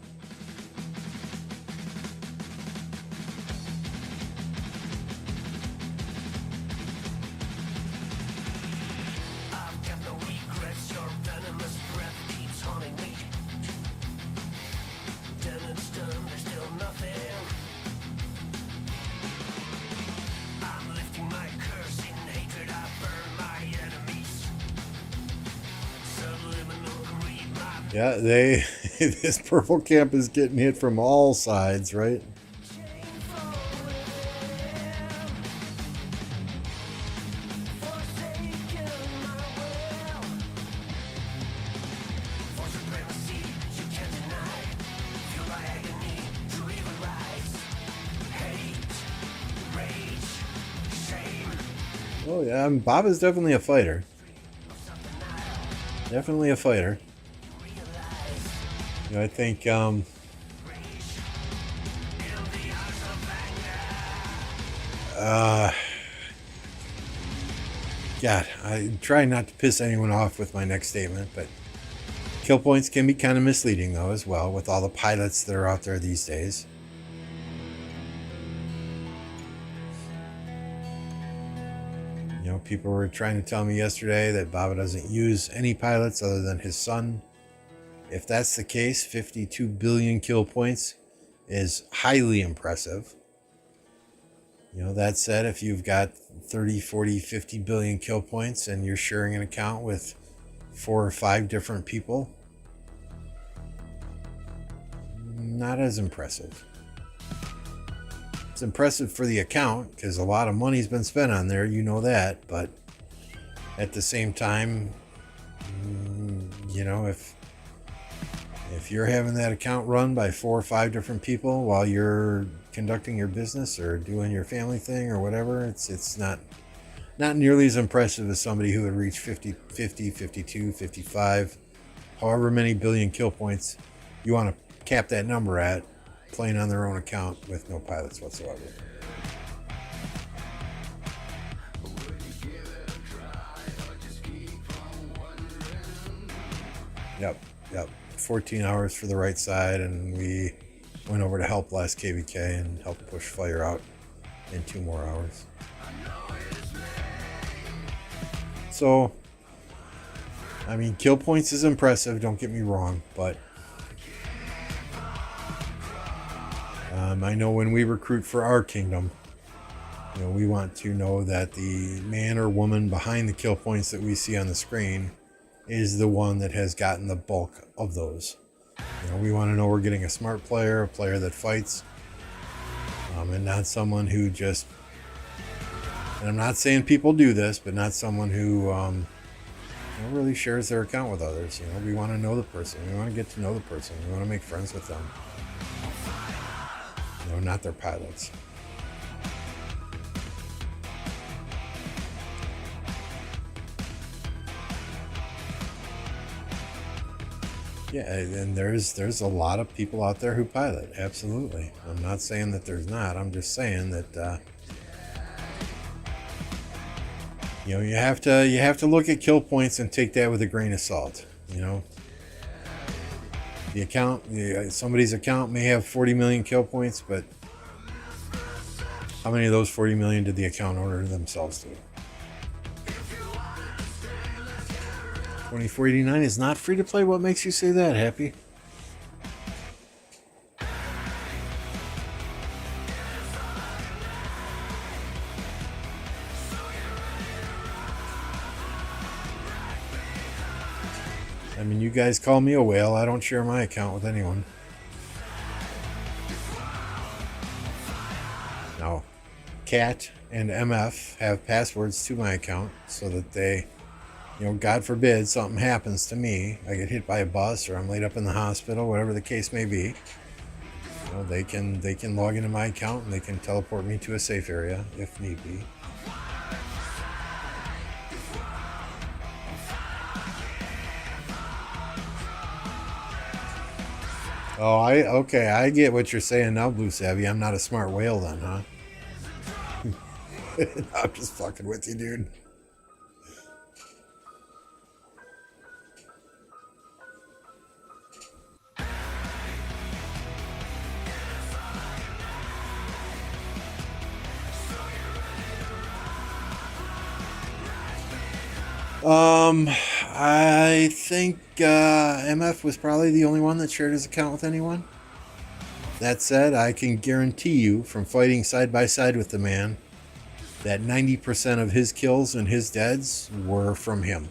Yeah, this purple camp is getting hit from all sides, right? Oh yeah, Bob is definitely a fighter. Definitely a fighter. You know, I think God, I try not to piss anyone off with my next statement, but kill points can be kind of misleading though as well with all the pilots that are out there these days. You know, people were trying to tell me yesterday that Baba doesn't use any pilots other than his son. If that's the case, 52 billion kill points is highly impressive. You know, that said, if you've got 30, 40, 50 billion kill points and you're sharing an account with 4 or 5 different people, not as impressive. It's impressive for the account because a lot of money's been spent on there, you know that, but at the same time, you know, if you're having that account run by 4 or 5 different people while you're conducting your business or doing your family thing or whatever, it's not nearly as impressive as somebody who would reach 50, 52, 55, however many billion kill points you want to cap that number at, playing on their own account with no pilots whatsoever. Yep. 14 hours for the right side, and we went over to help last KVK and helped push fire out in 2 more hours. So, I mean, kill points is impressive, don't get me wrong, but I know when we recruit for our kingdom, you know, we want to know that the man or woman behind the kill points that we see on the screen is the one that has gotten the bulk of those. You know, we want to know we're getting a smart player, a player that fights, and not someone who just, and I'm not saying people do this, but not someone who you know, really shares their account with others. You know, we want to know the person. We want to get to know the person. We want to make friends with them. You know, not their pilots. Yeah, and there's a lot of people out there who pilot. Absolutely. I'm not saying that there's not. I'm just saying that you know, you have to look at kill points and take that with a grain of salt. You know, the account, somebody's account may have 40 million kill points, but how many of those 40 million did the account order themselves to? 2489 is not free to play. What makes you say that, Happy? I mean, you guys call me a whale. I don't share my account with anyone. No. Cat and MF have passwords to my account so that they, you know, God forbid something happens to me, I get hit by a bus or I'm laid up in the hospital, whatever the case may be, you know, they can log into my account and they can teleport me to a safe area if need be. Oh, I get what you're saying now, Blue Savvy. I'm not a smart whale then, huh? I'm just fucking with you, dude. I think MF was probably the only one that shared his account with anyone. That said, I can guarantee you from fighting side by side with the man that 90% of his kills and his deads were from him.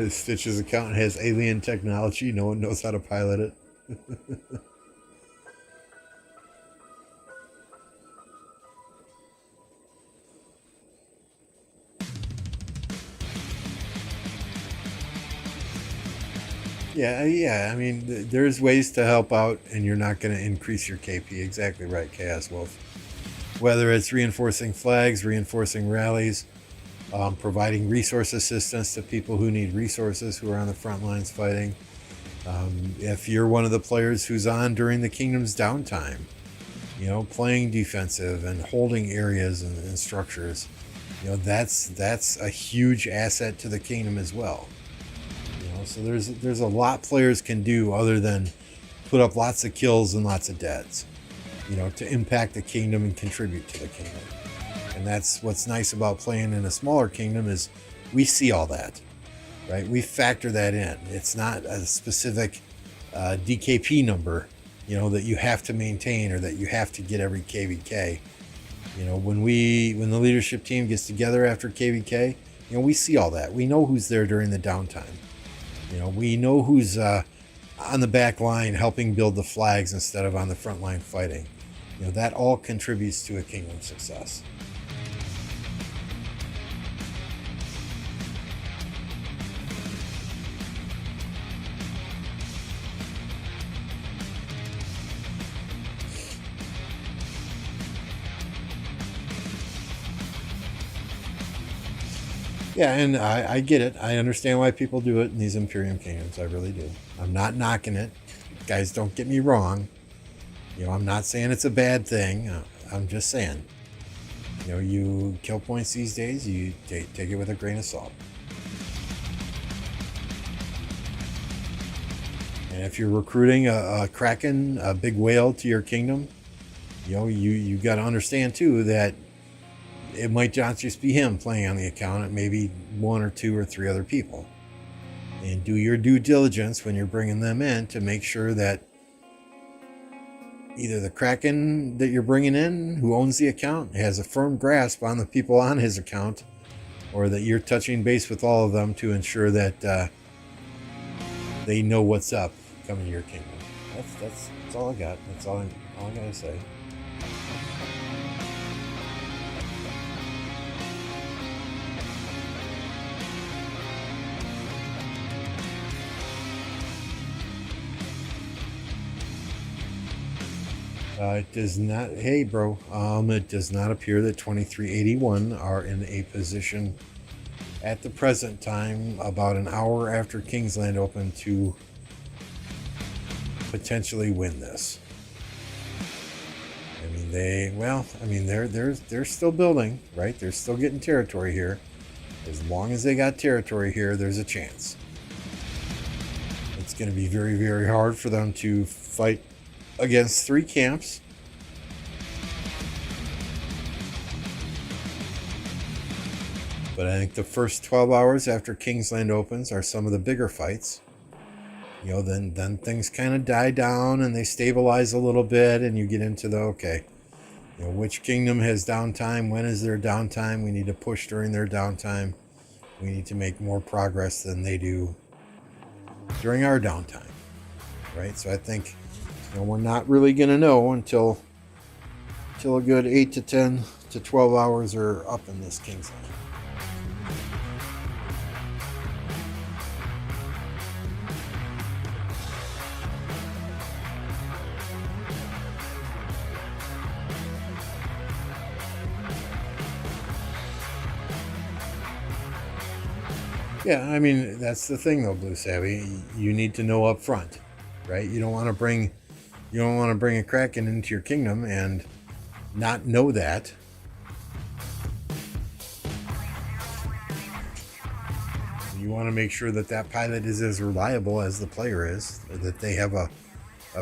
Stitch's account has alien technology. No one knows how to pilot it. Yeah. I mean, there's ways to help out, and you're not going to increase your KP. Exactly right, Chaos Wolf. Whether it's reinforcing flags, reinforcing rallies, providing resource assistance to people who need resources, who are on the front lines fighting. If you're one of the players who's on during the kingdom's downtime, playing defensive and holding areas and structures, that's a huge asset to the kingdom as well. So there's a lot players can do other than put up lots of kills and lots of deads, to impact the kingdom and contribute to the kingdom. And that's what's nice about playing in a smaller kingdom is we see all that, right? We factor that in. It's not a specific DKP number, that you have to maintain or that you have to get every KVK. When the leadership team gets together after KVK, we see all that. We know who's there during the downtime. We know who's on the back line helping build the flags instead of on the front line fighting. That all contributes to a kingdom success. Yeah, and I get it. I understand why people do it in these Imperium Kingdoms. I really do. I'm not knocking it. Guys, don't get me wrong. I'm not saying it's a bad thing. I'm just saying, you kill points these days, you take it with a grain of salt. And if you're recruiting a Kraken, a big whale to your kingdom, you got to understand too that it might not just be him playing on the account. It may be one or two or three other people. And do your due diligence when you're bringing them in to make sure that either the Kraken that you're bringing in, who owns the account, has a firm grasp on the people on his account, or that you're touching base with all of them to ensure that they know what's up coming to your kingdom. That's all I got. That's all I gotta say. It does not. Hey, bro. It does not appear that 2381 are in a position at the present time, about an hour after Kingsland opened, to potentially win this. I mean, they're still building, right? They're still getting territory here. As long as they got territory here, there's a chance. It's going to be very, very hard for them to fight against three camps. But I think the first 12 hours after Kingsland opens are some of the bigger fights. Then things kind of die down and they stabilize a little bit, and you get into which kingdom has downtime? When is their downtime? We need to push during their downtime. We need to make more progress than they do during our downtime, right? So I think we're not really going to know until a good 8 to 10 to 12 hours are up in this Kingsland. Yeah, I mean, that's the thing though, Blue Savvy. You need to know up front, right? You don't want to bring a Kraken into your kingdom and not know that. You want to make sure that pilot is as reliable as the player is, that they have a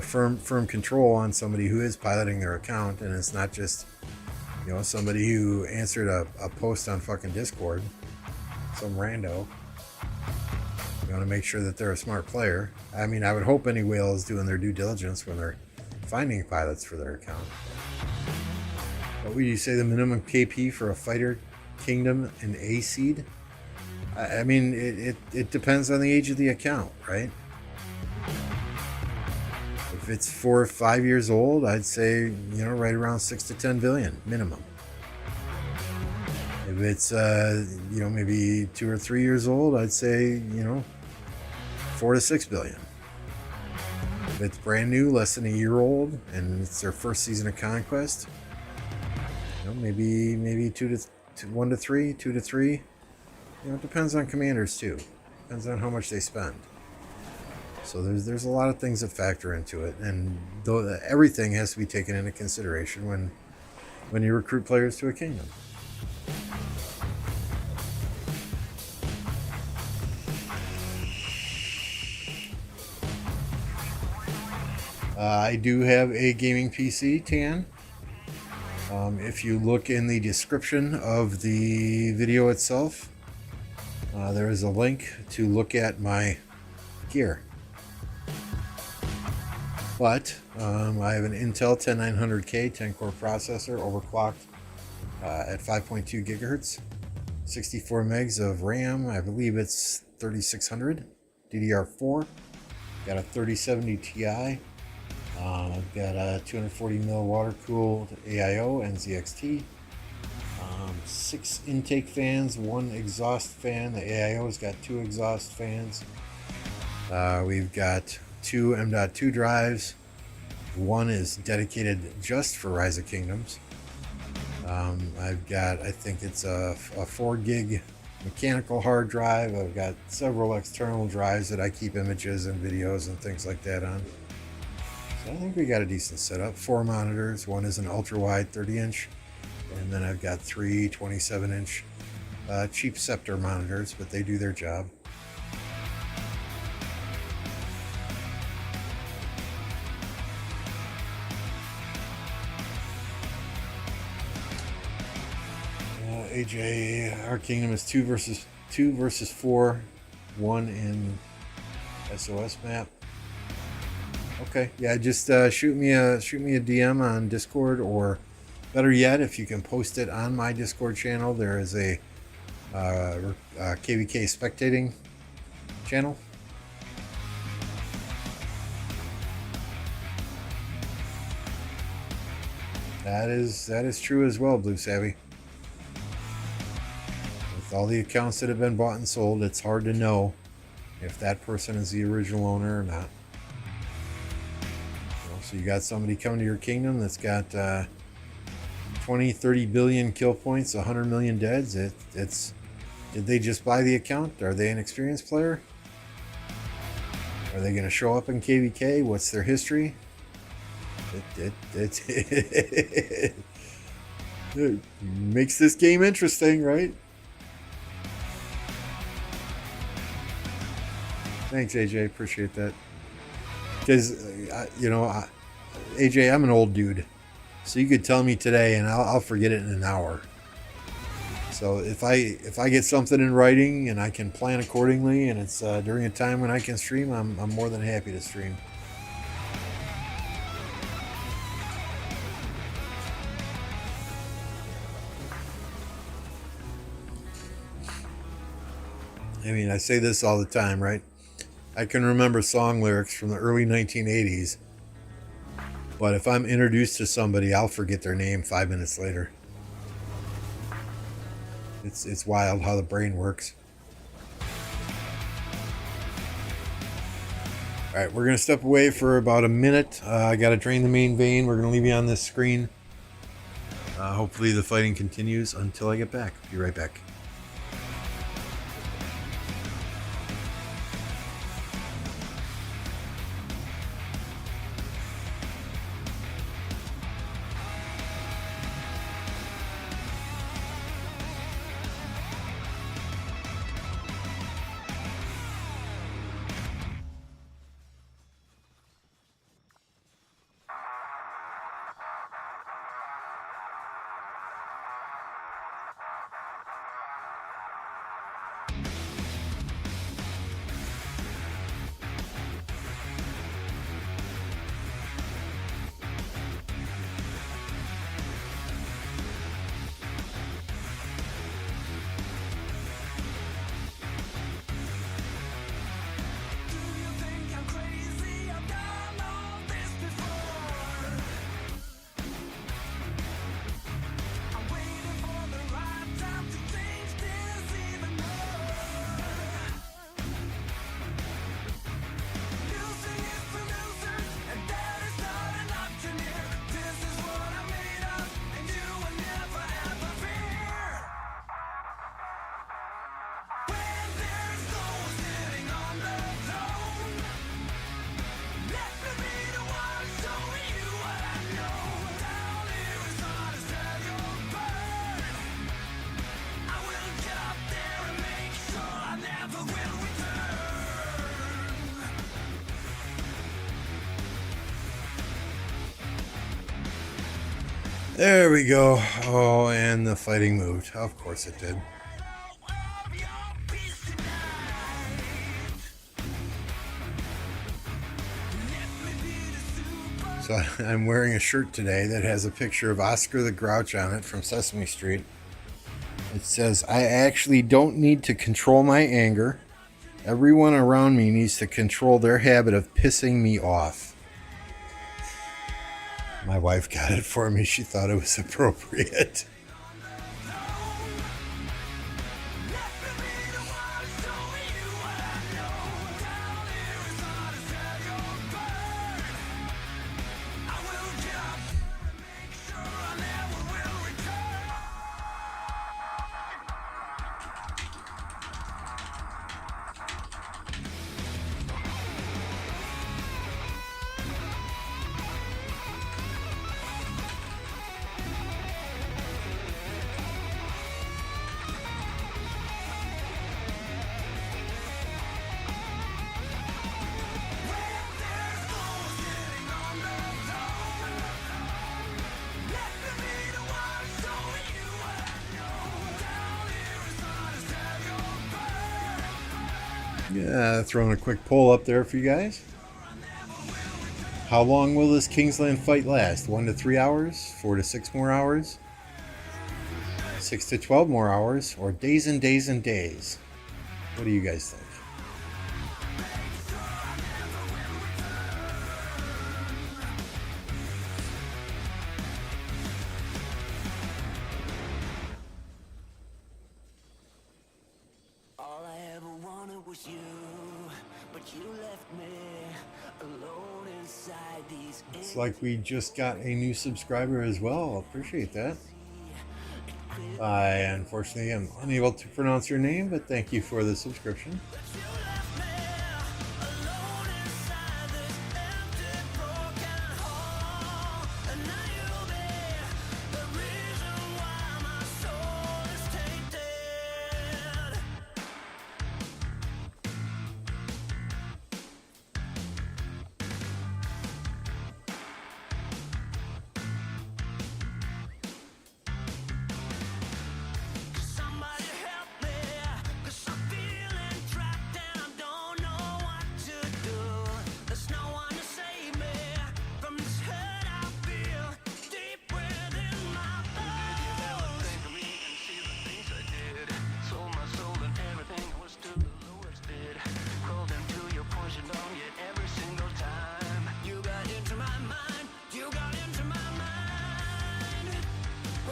firm control on somebody who is piloting their account, and it's not just somebody who answered a post on fucking Discord, some rando. You want to make sure that they're a smart player. I mean, I would hope any whale is doing their due diligence when they're finding pilots for their account. What would you say the minimum KP for a fighter kingdom in A seed? I mean, it depends on the age of the account, right? If it's 4 or 5 years old, I'd say, right around 6 to 10 billion minimum. If it's, maybe 2 or 3 years old, I'd say, 4 to 6 billion. If it's brand new, less than a year old, and it's their first season of Conquest, maybe 1 to 3, 2 to 3. It depends on commanders too. Depends on how much they spend. So there's a lot of things that factor into it, and everything has to be taken into consideration when you recruit players to a kingdom. I do have a gaming PC, Tan. If you look in the description of the video itself, there is a link to look at my gear. But I have an Intel 10900K 10-core processor, overclocked at 5.2 gigahertz, 64 megs of RAM. I believe it's 3600 DDR4. Got a 3070 Ti. I've got a 240mm water-cooled AIO NZXT. 6 intake fans, 1 exhaust fan. The AIO's got 2 exhaust fans. We've got 2 M.2 drives. 1 is dedicated just for Rise of Kingdoms. I've got, I think it's a 4 gig mechanical hard drive. I've got several external drives that I keep images and videos and things like that on. So I think we got a decent setup. 4 monitors. 1 is an ultra-wide 30-inch. And then I've got 3 27-inch cheap Scepter monitors, but they do their job. AJ, our kingdom is 2 versus 4, 1 in SOS map. Okay, yeah, just shoot me a DM on Discord, or better yet, if you can post it on my Discord channel. There is a KVK Spectating channel. That is true as well, Blue Savvy. With all the accounts that have been bought and sold, it's hard to know if that person is the original owner or not. So you got somebody coming to your kingdom that's got 20, 30 billion kill points, 100 million deads. Did they just buy the account? Are they an experienced player? Are they going to show up in KVK? What's their history? It makes this game interesting, right? Thanks, AJ. Appreciate that. Because, AJ, I'm an old dude. So you could tell me today and I'll forget it in an hour. So if I get something in writing and I can plan accordingly, and it's during a time when I can stream, I'm more than happy to stream. I mean, I say this all the time, right? I can remember song lyrics from the early 1980s, but if I'm introduced to somebody, I'll forget their name 5 minutes later. It's wild how the brain works. All right, we're going to step away for about a minute. I got to drain the main vein. We're going to leave you on this screen. Hopefully the fighting continues until I get back. Be right back. There we go. Oh, and the fighting moved. Of course it did. So I'm wearing a shirt today that has a picture of Oscar the Grouch on it from Sesame Street. It says, "I actually don't need to control my anger. Everyone around me needs to control their habit of pissing me off." My wife got it for me. She thought it was appropriate. Yeah, throwing a quick poll up there for you guys. How long will this Kingsland fight last? 1 to 3 hours? 4 to 6 more hours? 6 to 12 more hours? Or days and days and days? What do you guys think? Looks like we just got a new subscriber as well. Appreciate that. I unfortunately am unable to pronounce your name, but thank you for the subscription.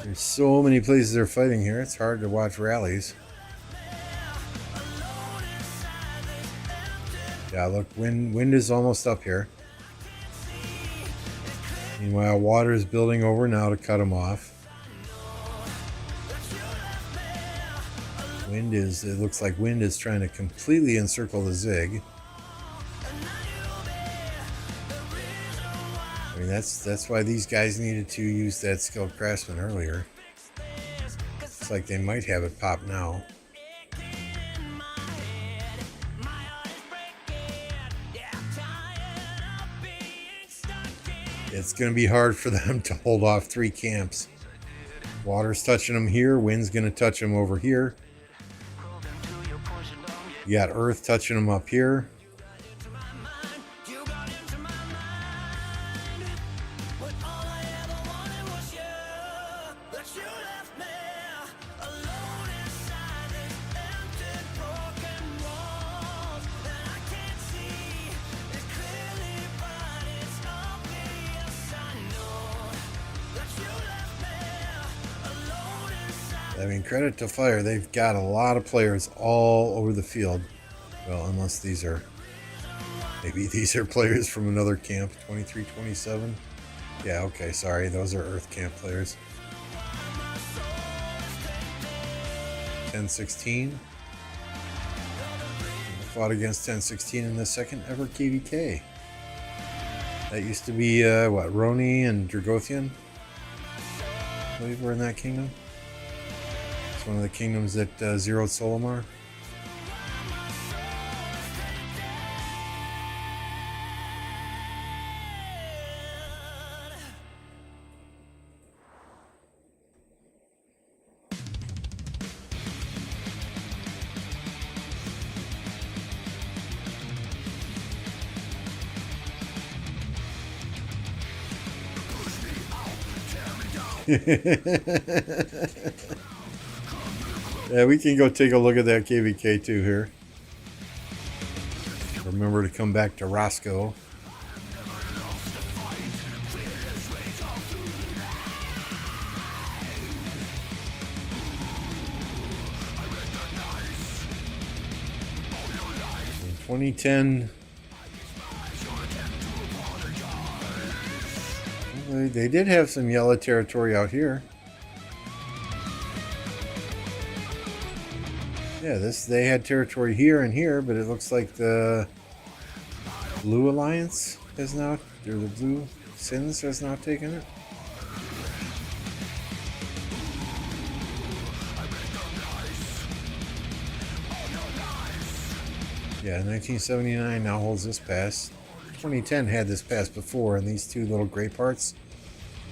There's so many places they're fighting here, it's hard to watch rallies. Yeah, look, wind is almost up here. Meanwhile, water is building over now to cut them off. It looks like wind is trying to completely encircle the Zig. I mean, that's why these guys needed to use that skilled craftsman earlier. Looks like they might have it pop now. It's going to be hard for them to hold off 3 camps. Water's touching them here. Wind's going to touch them over here. You got earth touching them up here. I mean, credit to Fire, they've got a lot of players all over the field. Well, unless maybe these are players from another camp, 23-27. Yeah, okay, sorry, those are Earth camp players. 10-16. Fought against 10-16 in the second ever KVK. That used to be, Roni and Dragothian? I believe we're in that kingdom. It's one of the kingdoms that zeroed Solomar. Yeah, we can go take a look at that KVK too here. Remember to come back to Roscoe. In 2010, they did have some yellow territory out here. Yeah, they had territory here and here, but it looks like the Blue Alliance has now, or the Blue Sins has now taken it. Yeah, 1979 now holds this pass. 2010 had this pass before, and these two little gray parts,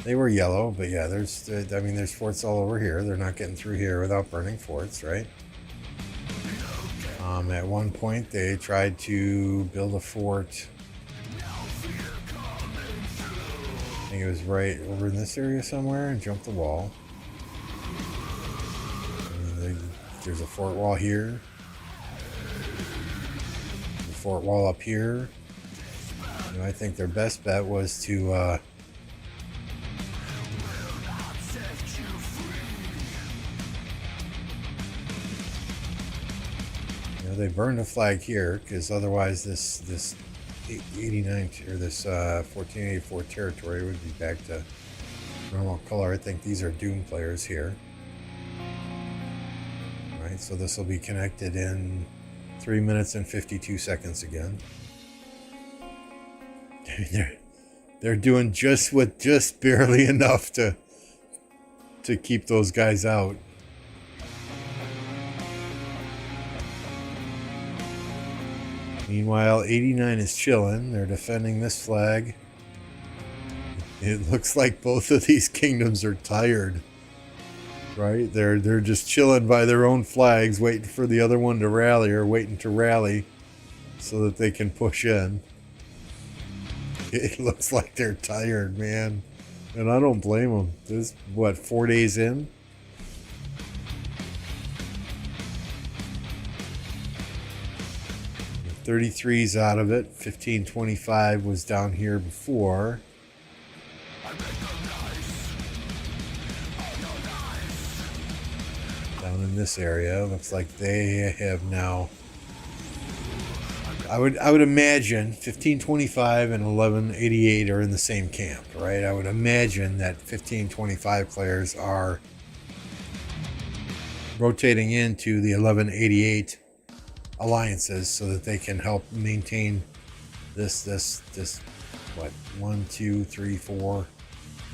they were yellow, but yeah, there's forts all over here. They're not getting through here without burning forts, right? At one point, they tried to build a fort. I think it was right over in this area somewhere, and jumped the wall. There's a fort wall here. The fort wall up here. You know, I think their best bet was to they burned the flag here because otherwise this 89 or this 1484 territory would be back to normal color. I think these are Doom players here. All right, so this will be connected in 3 minutes and 52 seconds again. They're doing just barely enough to keep those guys out. Meanwhile, 89 is chilling. They're defending this flag. It looks like both of these kingdoms are tired, right? They're just chilling by their own flags, waiting for the other one to rally, or waiting to rally so that they can push in. It looks like they're tired, man. And I don't blame them. This is, what, 4 days in? .33's out of it. 1525 was down here before. Down in this area, looks like they have now. I would imagine 1525 and 1188 are in the same camp, right? I would imagine that 1525 players are rotating into the 1188 alliances so that they can help maintain this what, 1, 2, 3, 4,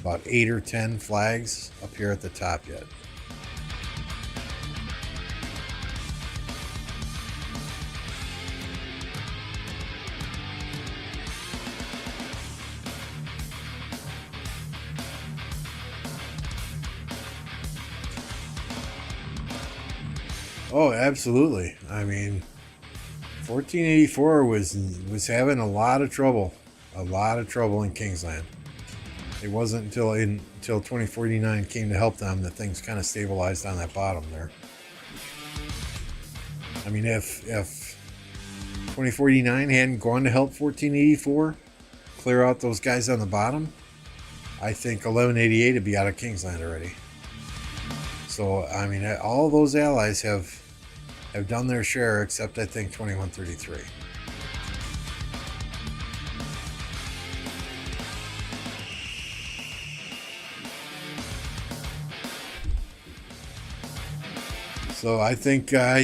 about 8 or 10 flags up here at the top yet. Oh, absolutely. I mean, 1484 was having a lot of trouble in Kingsland. It wasn't until 2049 came to help them that things kind of stabilized on that bottom there. I mean, if 2049 hadn't gone to help 1484 clear out those guys on the bottom, I think 1188 would be out of Kingsland already. So, I mean, all those allies have done their share, except I think 2133. So I think I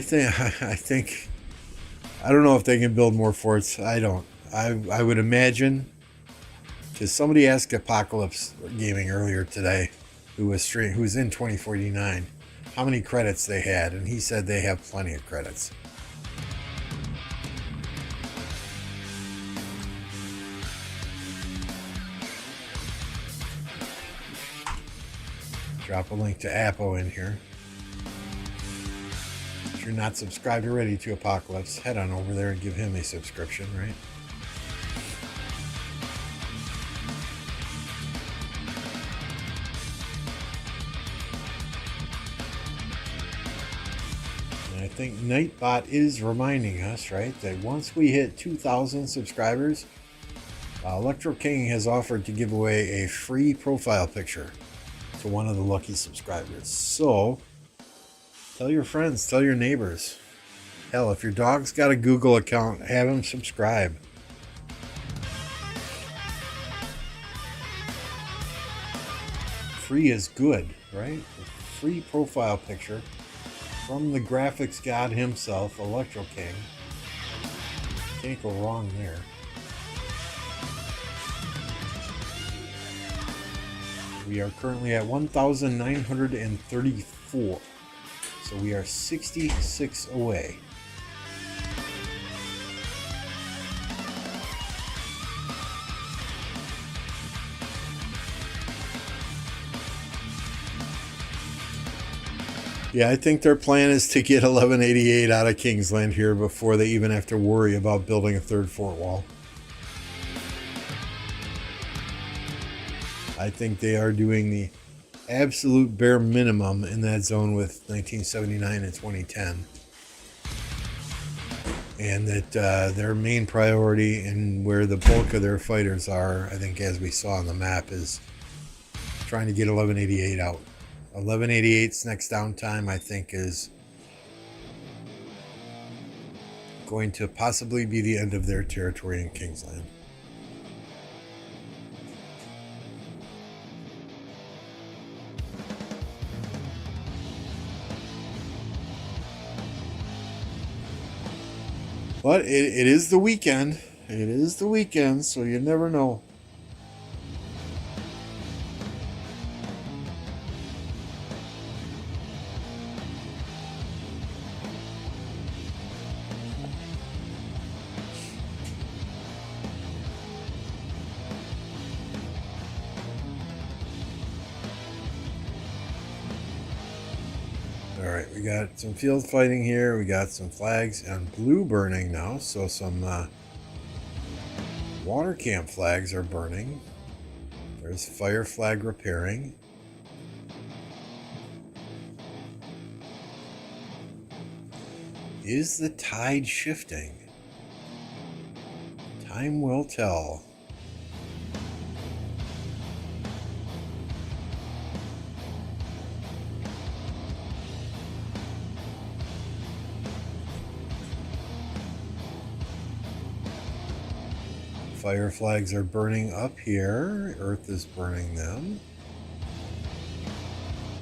don't know if they can build more forts. I don't. I would imagine, because somebody asked Apocalypse Gaming earlier today, who's in 2049, how many credits they had, and he said they have plenty of credits. Drop a link to Apo in here. If you're not subscribed already to Apocalypse, head on over there and give him a subscription, right? I think Nightbot is reminding us, right, that once we hit 2,000 subscribers, Electro King has offered to give away a free profile picture to one of the lucky subscribers. So, tell your friends, tell your neighbors. Hell, if your dog's got a Google account, have him subscribe. Free is good, right? A free profile picture from the graphics god himself, Electro King. Can't go wrong there. We are currently at 1,934. So we are 66 away. Yeah, I think their plan is to get 1188 out of Kingsland here before they even have to worry about building a third fort wall. I think they are doing the absolute bare minimum in that zone with 1979 and 2010. And that their main priority and where the bulk of their fighters are, I think as we saw on the map, is trying to get 1188 out. 1188's next downtime, I think, is going to possibly be the end of their territory in Kingsland. But it is the weekend. It is the weekend, so you never know. Alright, we got some field fighting here. We got some flags and blue burning now. So some water camp flags are burning. There's fire flag repairing. Is the tide shifting? Time will tell. Fire flags are burning up here. Earth is burning them.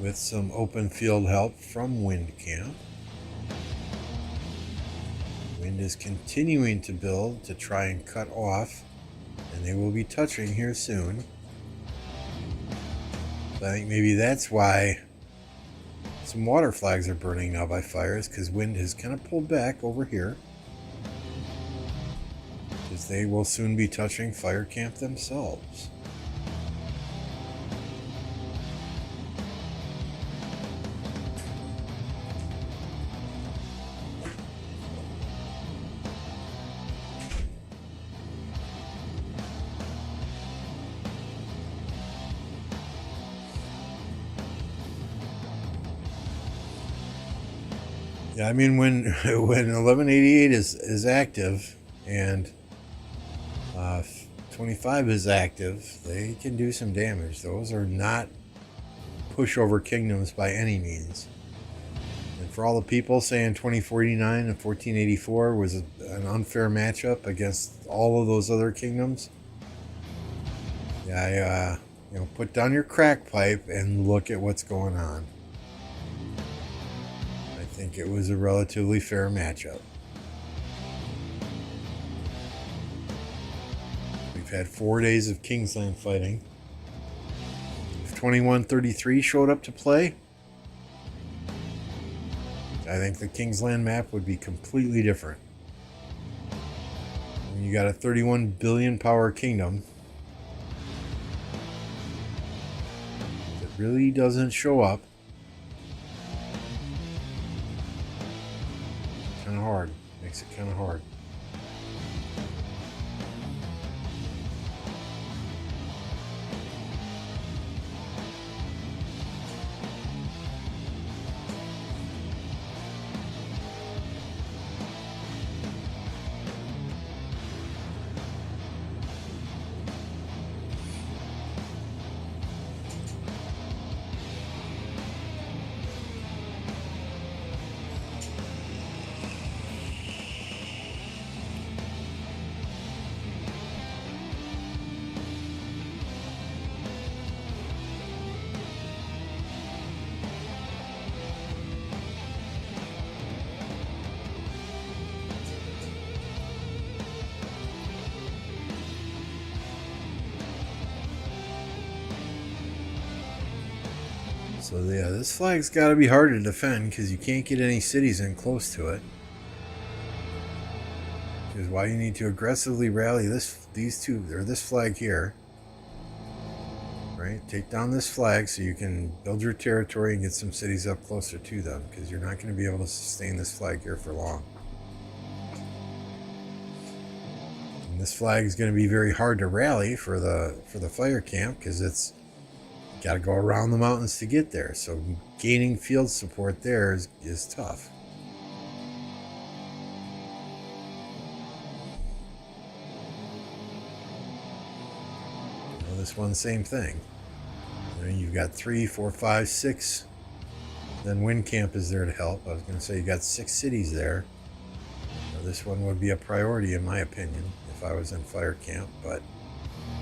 With some open field help from Wind Camp. Wind is continuing to build to try and cut off, and they will be touching here soon. So I think maybe that's why some water flags are burning now by fires, because Wind has kind of pulled back over here. Because they will soon be touching fire camp themselves. Yeah, I mean, when 1188 is active and 25 is active, they can do some damage. Those are not pushover kingdoms by any means. And for all the people saying 2049 and 1484 was an unfair matchup against all of those other kingdoms, yeah, put down your crack pipe and look at what's going on. I think it was a relatively fair matchup. Had 4 days of Kingsland fighting. If 2133 showed up to play, I think the Kingsland map would be completely different. When you got a 31 billion power kingdom that really doesn't show up, kind of hard. Makes it kind of hard. So yeah, this flag's got to be hard to defend because you can't get any cities in close to it. Which is why you need to aggressively rally this flag here. Right? Take down this flag so you can build your territory and get some cities up closer to them, because you're not going to be able to sustain this flag here for long. And this flag is going to be very hard to rally for the fire camp, because it's got to go around the mountains to get there. So gaining field support there is tough. Well, this one, same thing. You've got 3, 4, 5, 6. Then Wind Camp is there to help. I was going to say you got 6 cities there. This one would be a priority in my opinion if I was in fire camp, but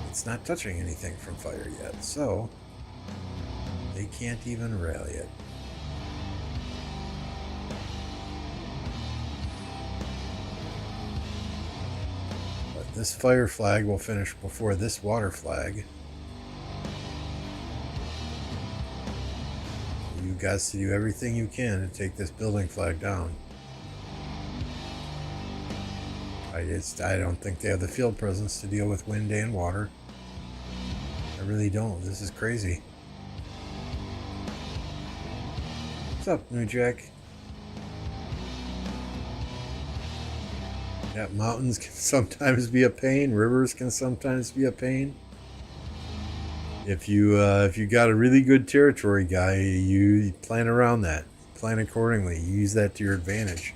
it's not touching anything from fire yet, so they can't even rally it. But this fire flag will finish before this water flag. You guys to do everything you can to take this building flag down. I don't think they have the field presence to deal with wind and water. I really don't. This is crazy. What's up, New Jack? Yeah, mountains can sometimes be a pain. Rivers can sometimes be a pain. If you got a really good territory guy, you plan around that. Plan accordingly. Use that to your advantage.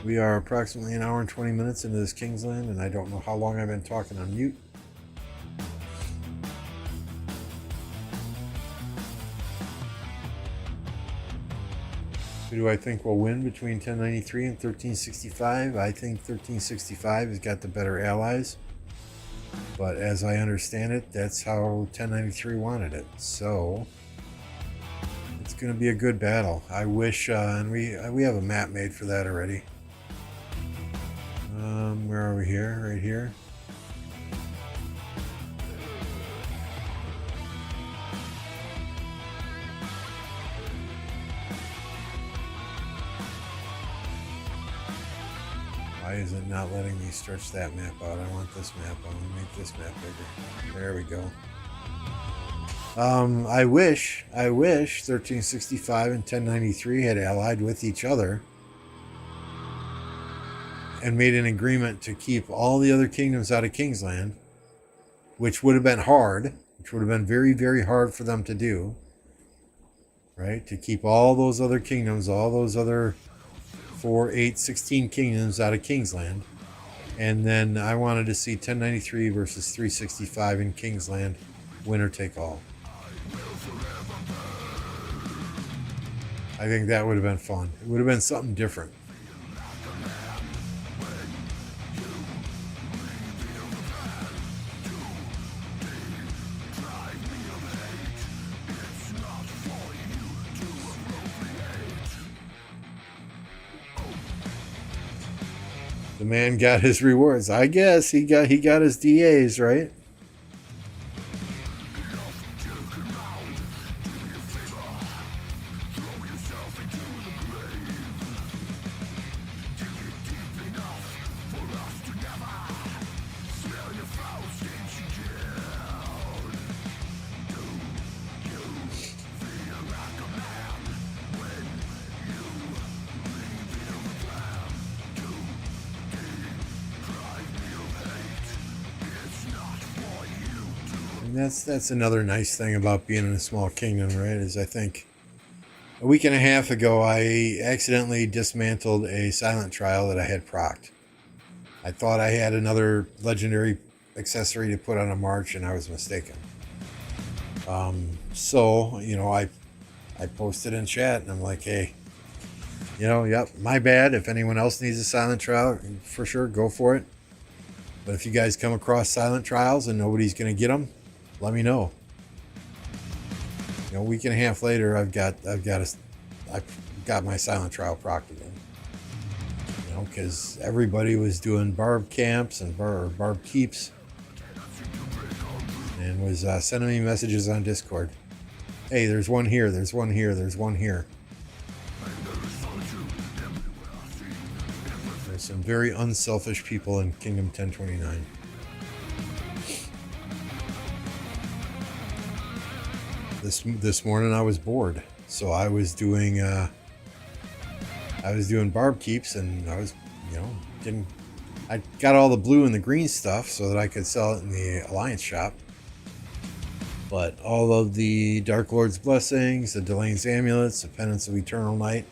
We are approximately an hour and 20 minutes into this Kingsland, and I don't know how long I've been talking on mute. Who do I think will win between 1093 and 1365? I think 1365 has got the better allies. But as I understand it, that's how 1093 wanted it. So it's going to be a good battle. I wish, and we have a map made for that already. Where are we here? Right here. Why is it not letting me stretch that map out? I want this map. I want to make this map bigger. There we go. I wish 1365 and 1093 had allied with each other and made an agreement to keep all the other kingdoms out of Kingsland, which would have been hard, which would have been very, very hard for them to do, right? To keep all those other kingdoms, all those other 4, 8, 16 kingdoms out of Kingsland. And then I wanted to see 1093 versus 365 in Kingsland, winner take all. I think that would have been fun. It would have been something different. The man got his rewards. I guess he got his DAs, right? That's another nice thing about being in a small kingdom, right? Is I think a week and a half ago I accidentally dismantled a silent trial that I had procced. I thought I had another legendary accessory to put on a march, and I was mistaken. So I posted in chat, and I'm like, hey, yep, my bad. If anyone else needs a silent trial, for sure, go for it. But if you guys come across silent trials and nobody's going to get them, let me know. A week and a half later, I've got my silent trial procced again. Because everybody was doing barb camps and barb keeps, and was sending me messages on Discord. Hey, there's one here. There's one here. There's one here. There's some very unselfish people in Kingdom 1029. This morning I was bored, so I was doing barb keeps, and I was I got all the blue and the green stuff so that I could sell it in the Alliance shop. But all of the Dark Lord's blessings, the Delane's amulets, the Penance of Eternal Night,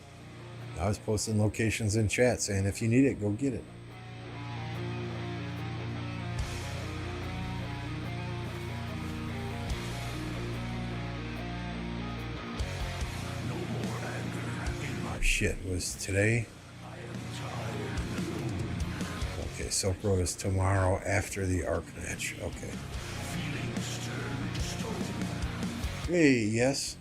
I was posting locations in chat saying if you need it, go get it. Shit, was today? Okay, Silk Road is tomorrow after the Arc match. Okay. Hey, yes.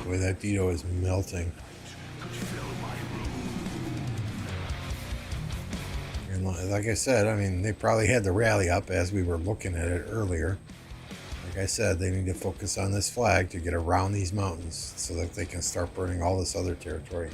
Boy, that Dito is melting. And like I said, I mean, they probably had the rally up as we were looking at it earlier. Like I said, they need to focus on this flag to get around these mountains so that they can start burning all this other territory.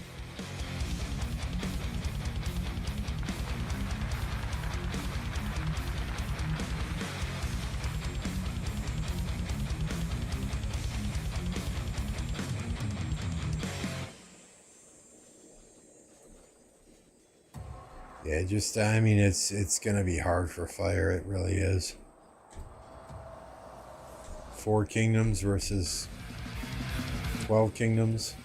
Yeah, just, I mean, it's going to be hard for fire. It really is. 4 kingdoms versus 12 kingdoms.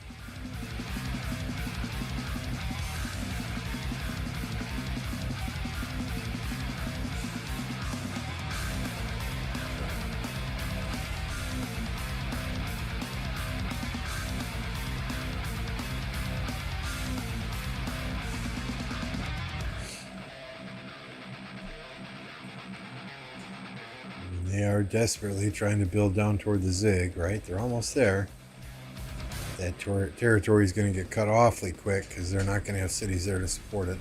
They are desperately trying to build down toward the Zig, right? They're almost there. That territory is going to get cut awfully quick because they're not going to have cities there to support it.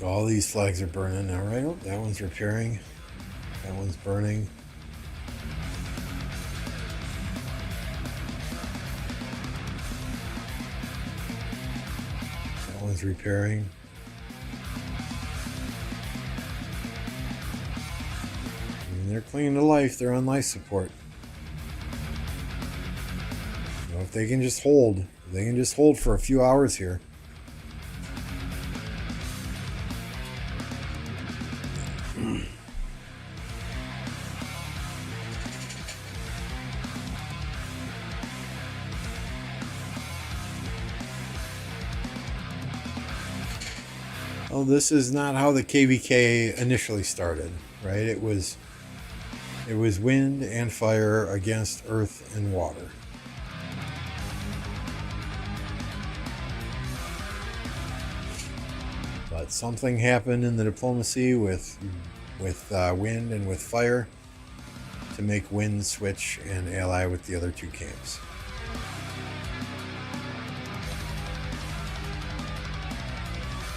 All these flags are burning now, right? Oh, that one's repairing. That one's burning. That one's repairing. And they're clinging to life. They're on life support. You know, if they can just hold, they can just hold for a few hours here. Well, this is not how the KVK initially started, right? It was wind and fire against earth and water. But something happened in the diplomacy with wind and with fire to make wind switch and ally with the other two camps.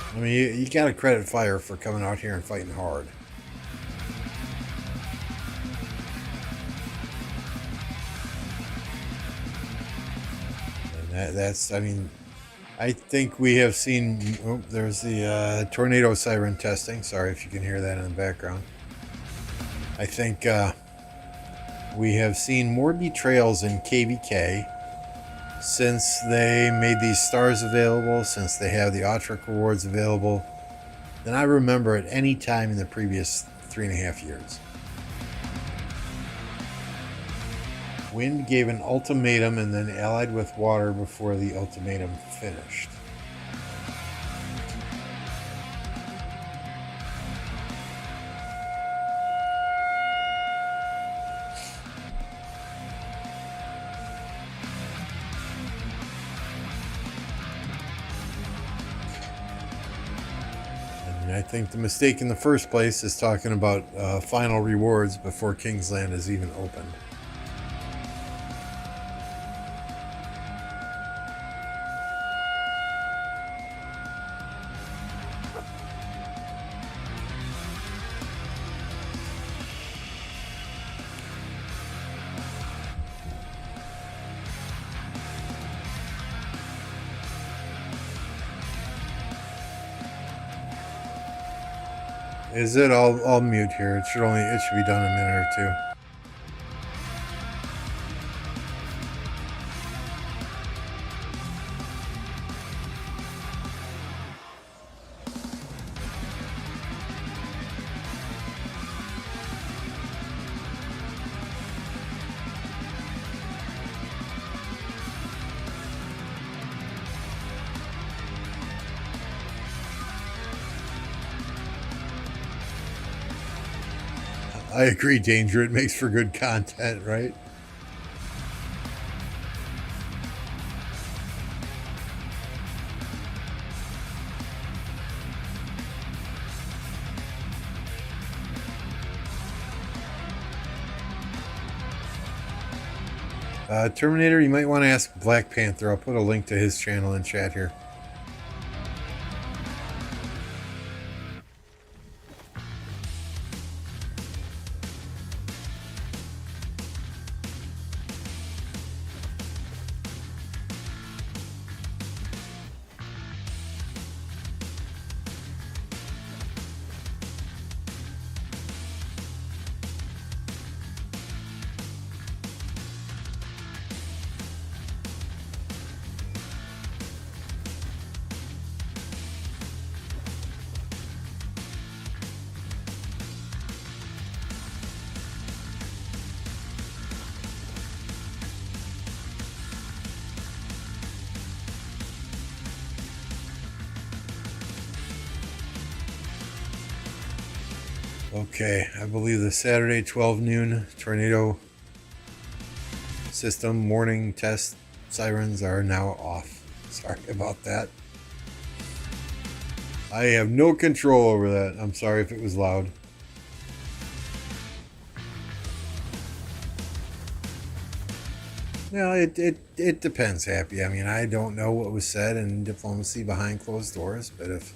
I mean, you gotta credit fire for coming out here and fighting hard. And that's, I mean, I think we have seen, oh, there's the tornado siren testing. Sorry if you can hear that in the background. I think we have seen more betrayals in KVK since they made these stars available, since they have the Autric rewards available, than I remember at any time in the previous 3.5 years. Wind gave an ultimatum and then allied with water before the ultimatum finished. I think the mistake in the first place is talking about final rewards before Kingsland is even opened. Is it? I'll mute here. It should be done in a minute or two. I agree, Danger. It makes for good content, right? Terminator, you might want to ask Black Panther. I'll put a link to his channel in chat here. Okay, I believe the Saturday 12 noon tornado system morning test sirens are now off. Sorry about that. I have no control over that. I'm sorry if it was loud. Well, it depends, Happy. I mean, I don't know what was said in diplomacy behind closed doors, but if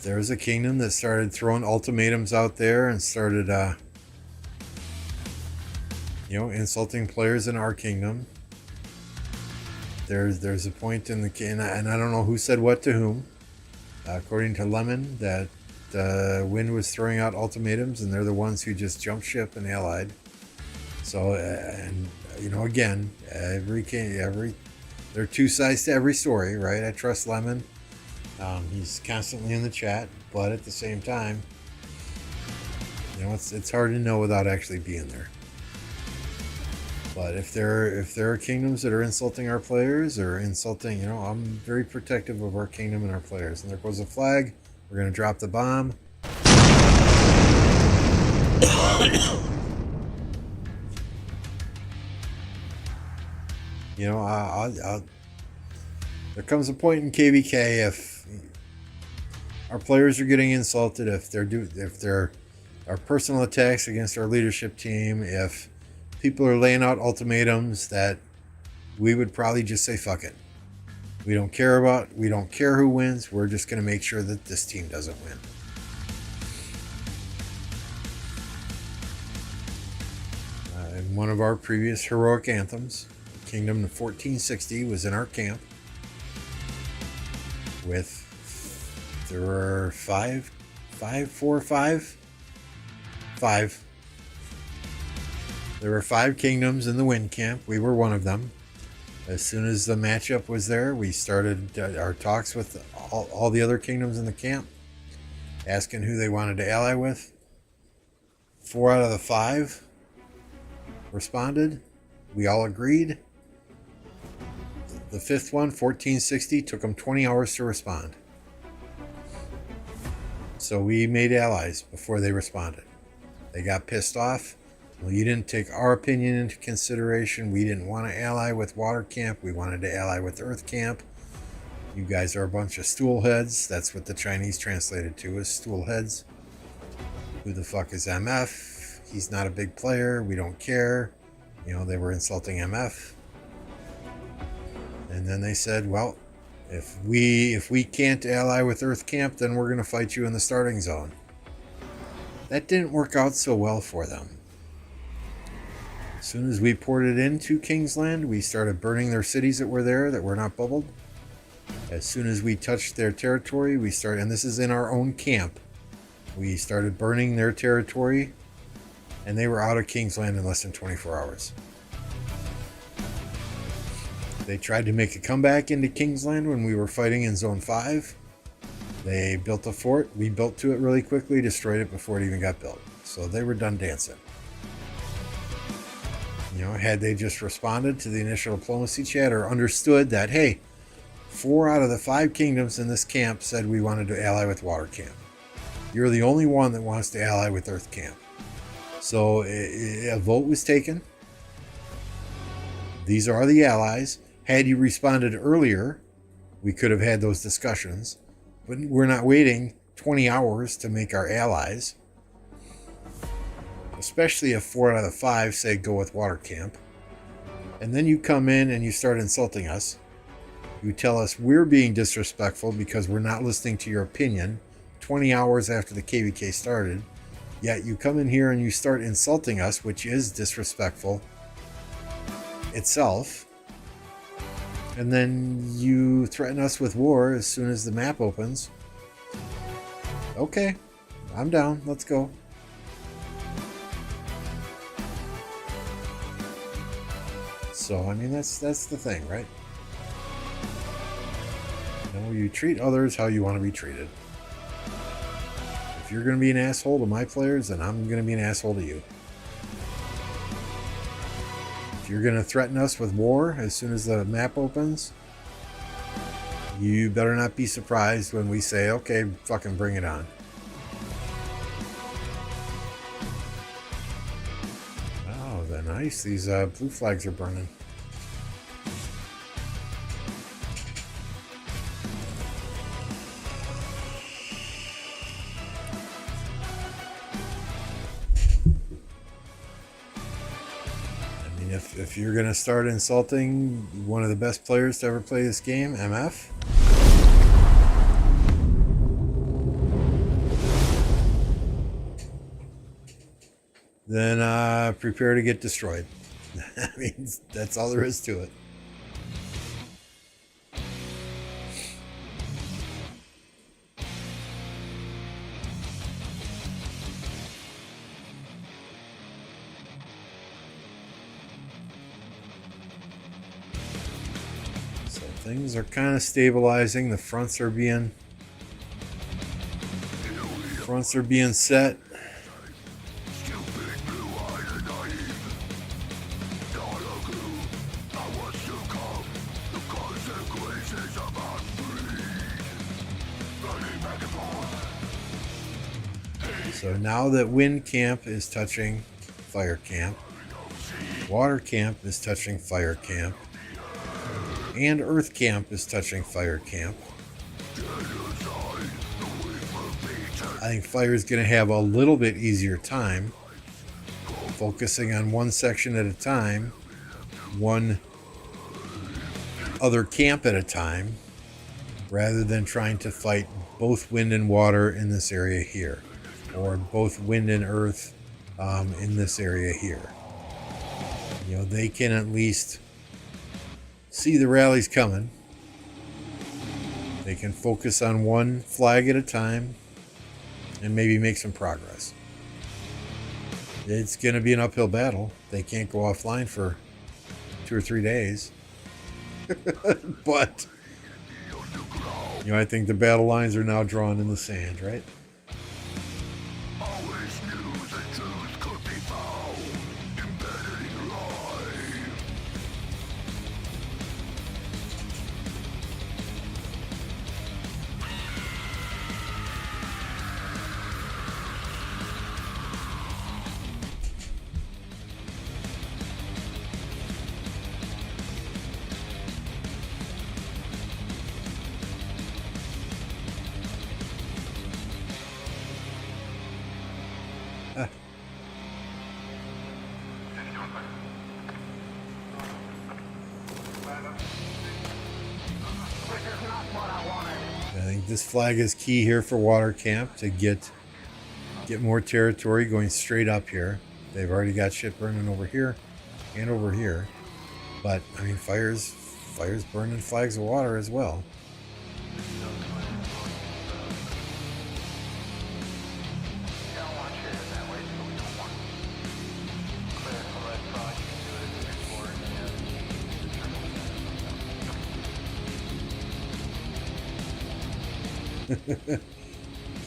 there's a kingdom that started throwing ultimatums out there and started, insulting players in our kingdom, there's a point in the and I don't know who said what to whom. According to Lemon, that Wind was throwing out ultimatums, and they're the ones who just jumped ship and allied. So, again, there are two sides to every story, right? I trust Lemon. He's constantly in the chat, but at the same time, it's hard to know without actually being there. But if there are kingdoms that are insulting our players or insulting, I'm very protective of our kingdom and our players. And there goes a flag. We're going to drop the bomb. There comes a point in KVK if our players are getting insulted, if there are personal attacks against our leadership team, if people are laying out ultimatums, that we would probably just say fuck it. We don't care who wins. We're just going to make sure that this team doesn't win. In one of our previous heroic anthems, Kingdom 1460 was in our camp there were five. There were 5 kingdoms in the Wind camp. We were one of them. As soon as the matchup was there, we started our talks with all the other kingdoms in the camp, asking who they wanted to ally with. 4 out of the 5 responded. We all agreed. The 5th one, 1460, took them 20 hours to respond. So we made allies before they responded. They got pissed off. Well, you didn't take our opinion into consideration. We didn't want to ally with Water Camp. We wanted to ally with Earth Camp. You guys are a bunch of stool heads. That's what the Chinese translated to as stool heads. Who the fuck is MF? He's not a big player. We don't care. They were insulting MF. And then they said, well, if we can't ally with Earth Camp, then we're going to fight you in the starting zone. That didn't work out so well for them. As soon as we ported into Kingsland, we started burning their cities that were there that were not bubbled. As soon as we touched their territory, and this is in our own camp, we started burning their territory, and they were out of Kingsland in less than 24 hours. They tried to make a comeback into Kingsland when we were fighting in Zone 5. They built a fort. We built to it really quickly, destroyed it before it even got built. So they were done dancing. Had they just responded to the initial diplomacy chat or understood that, hey, 4 out of the 5 kingdoms in this camp said we wanted to ally with Water Camp. You're the only one that wants to ally with Earth Camp. So a vote was taken. These are the allies. Had you responded earlier, we could have had those discussions. But we're not waiting 20 hours to make our allies. Especially if 4 out of the 5 say go with Water Camp. And then you come in and you start insulting us. You tell us we're being disrespectful because we're not listening to your opinion 20 hours after the KVK started. Yet you come in here and you start insulting us, which is disrespectful itself. And then you threaten us with war as soon as the map opens. Okay, I'm down. Let's go. So, I mean, that's the thing, right? You treat others how you want to be treated. If you're going to be an asshole to my players, then I'm going to be an asshole to you. If you're going to threaten us with war as soon as the map opens, you better not be surprised when we say, okay, fucking bring it on. Nice. These blue flags are burning. I mean, if you're going to start insulting one of the best players to ever play this game, MF, then prepare to get destroyed. I mean, that's all there is to it. So things are kind of stabilizing. The fronts are being set. So now that wind camp is touching fire camp, water camp is touching fire camp, and earth camp is touching fire camp, I think fire is going to have a little bit easier time focusing on one section at a time, one other camp at a time, rather than trying to fight both wind and water in this area here, or both wind and earth in this area here. You know, they can at least see the rallies coming. They can focus on one flag at a time and maybe make some progress. It's going to be an uphill battle. They can't go offline for 2 or 3 days. But, you know, I think the battle lines are now drawn in the sand, right? I think this flag is key here for water camp to get more territory going straight up here. They've already got shit burning over here and over here, but I mean fire's burning flags of water as well.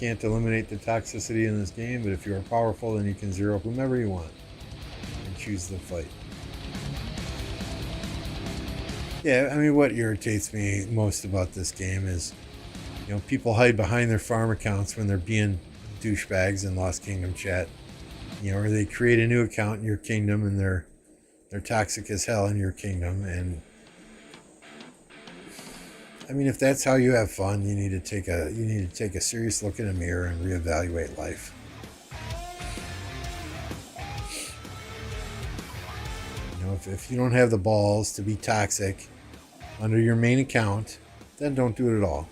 Can't eliminate the toxicity in this game, but if you are powerful, then you can zero whomever you want and choose the fight. Yeah, I mean, what irritates me most about this game is, you know, people hide behind their farm accounts when they're being douchebags in Lost Kingdom chat. You know, or they create a new account in your kingdom and they're toxic as hell in your kingdom. And I mean, if that's how you have fun, you need to take a serious look in a mirror and reevaluate life. You know, if you don't have the balls to be toxic under your main account, then don't do it at all.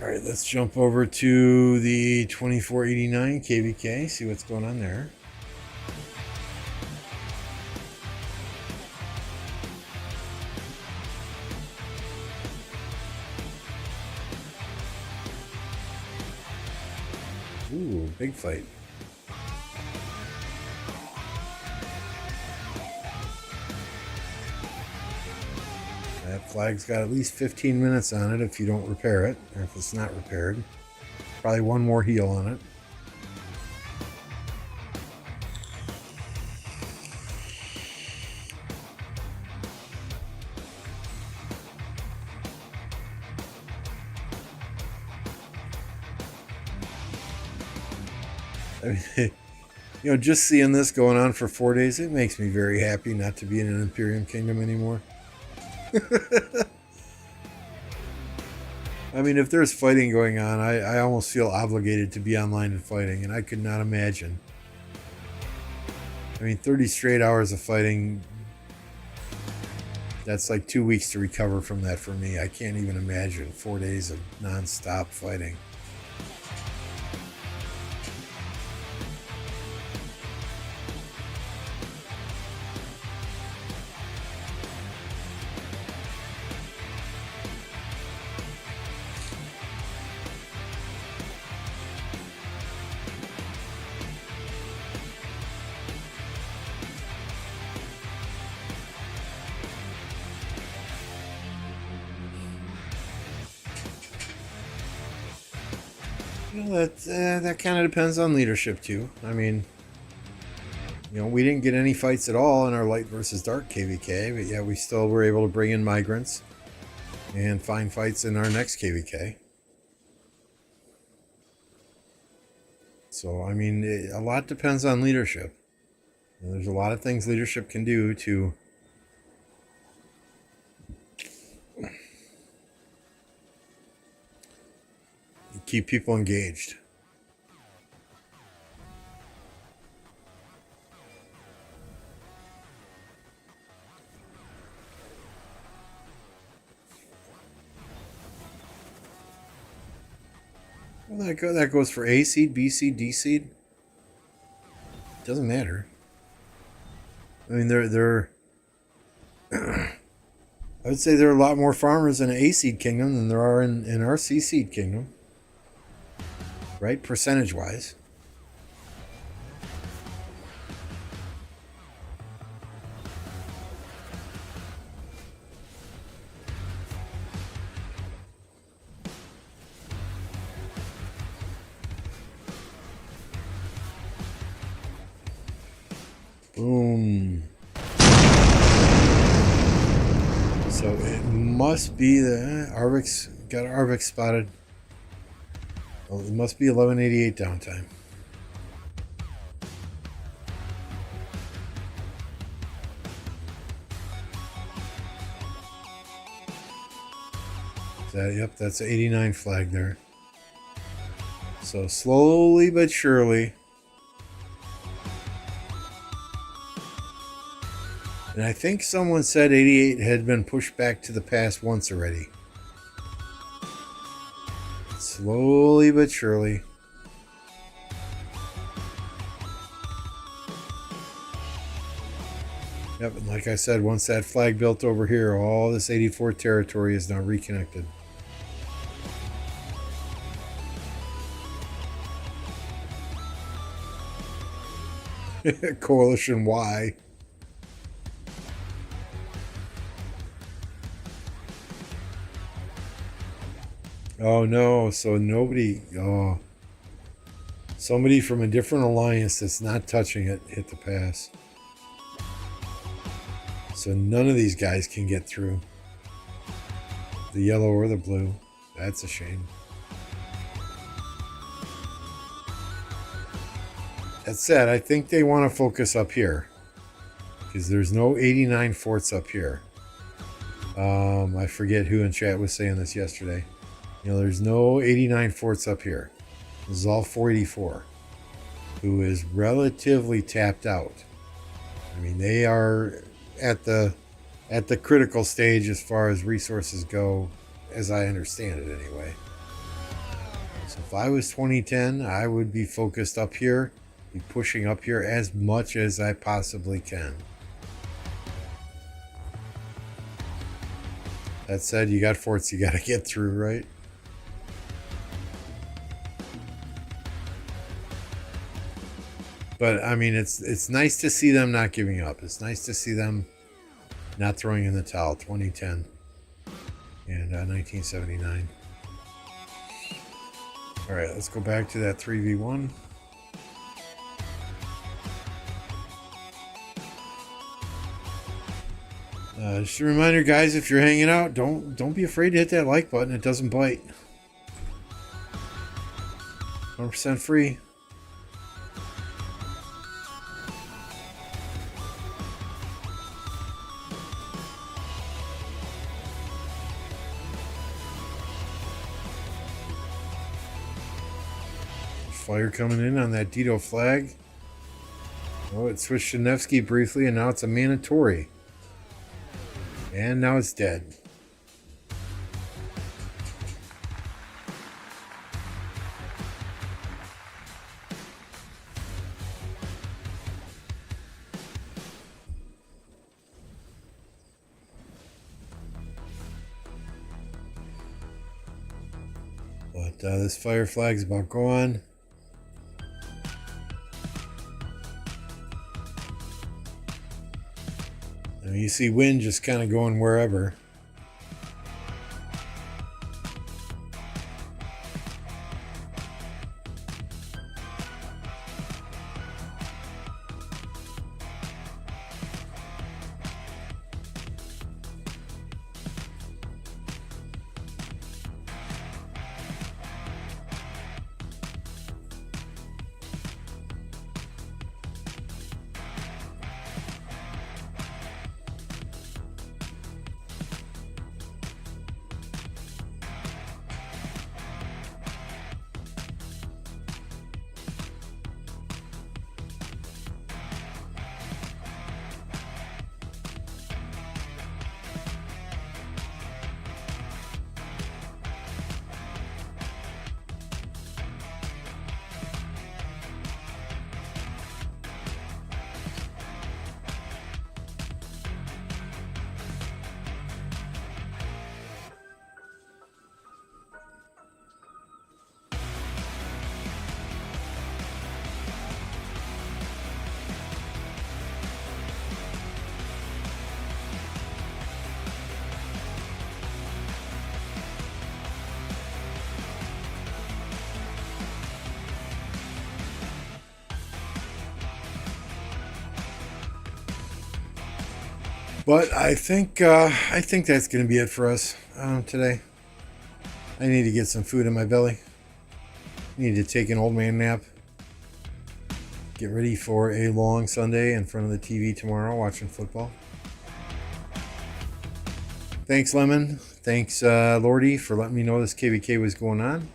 All right, let's jump over to the 2489 KVK, see what's going on there. Ooh, big fight. That flag's got at least 15 minutes on it if you don't repair it, or if it's not repaired. Probably one more heal on it. I mean, just seeing this going on for 4 days, it makes me very happy not to be in an Imperium Kingdom anymore. I mean, if there's fighting going on, I almost feel obligated to be online and fighting, and I could not imagine. I mean, 30 straight hours of fighting, that's like 2 weeks to recover from that for me. I can't even imagine 4 days of non-stop fighting. That kind of depends on leadership too. I mean, we didn't get any fights at all in our light versus dark KVK, but yeah, we still were able to bring in migrants and find fights in our next KVK. So, I mean, a lot depends on leadership. There's a lot of things leadership can do to keep people engaged. Well, that goes for A seed, B seed, D seed. Doesn't matter. I mean, they're I would say there are a lot more farmers in an A seed kingdom than there are in our C seed kingdom. Right? Percentage wise. Boom. So it must be the Arvik's got Arvik spotted. Well, it must be 1188 downtime. Yep, that's an 89 flag there. So slowly but surely. And I think someone said 88 had been pushed back to the past once already. Slowly but surely. Yep, and like I said, once that flag built over here, all this 84 territory is now reconnected. Coalition Y. Oh no, so nobody, somebody from a different alliance that's not touching it hit the pass. So none of these guys can get through. The yellow or the blue. That's a shame. That said, I think they want to focus up here. Because there's no 89 forts up here. I forget who in chat was saying this yesterday. There's no 89 forts up here. This is all 484, who is relatively tapped out. I mean, they are at the critical stage as far as resources go, as I understand it anyway. So if I was 2010, I would be focused up here, be pushing up here as much as I possibly can. That said, you got forts you got to get through, right? But I mean, it's nice to see them not giving up. It's nice to see them not throwing in the towel. 2010 and 1979. All right, let's go back to that 3v1. Just a reminder, guys, if you're hanging out, don't be afraid to hit that like button. It doesn't bite. 100% free. Fire coming in on that Dito flag. Oh, it switched to Nevsky briefly, and now it's a mandatory. And now it's dead. But this fire flag's about gone. And you see wind just kind of going wherever. But I think that's going to be it for us today. I need to get some food in my belly. I need to take an old man nap. Get ready for a long Sunday in front of the TV tomorrow watching football. Thanks, Lemon. Thanks, Lordy, for letting me know this KVK was going on.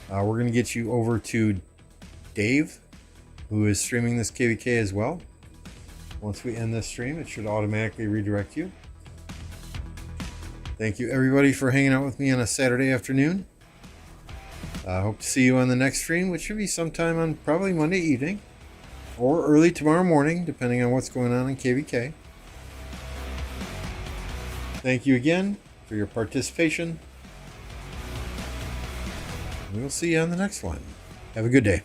We're going to get you over to Dave, who is streaming this KVK as well. Once we end this stream, it should automatically redirect you. Thank you, everybody, for hanging out with me on a Saturday afternoon. I hope to see you on the next stream, which should be sometime on probably Monday evening or early tomorrow morning, depending on what's going on in KVK. Thank you again for your participation. We'll see you on the next one. Have a good day.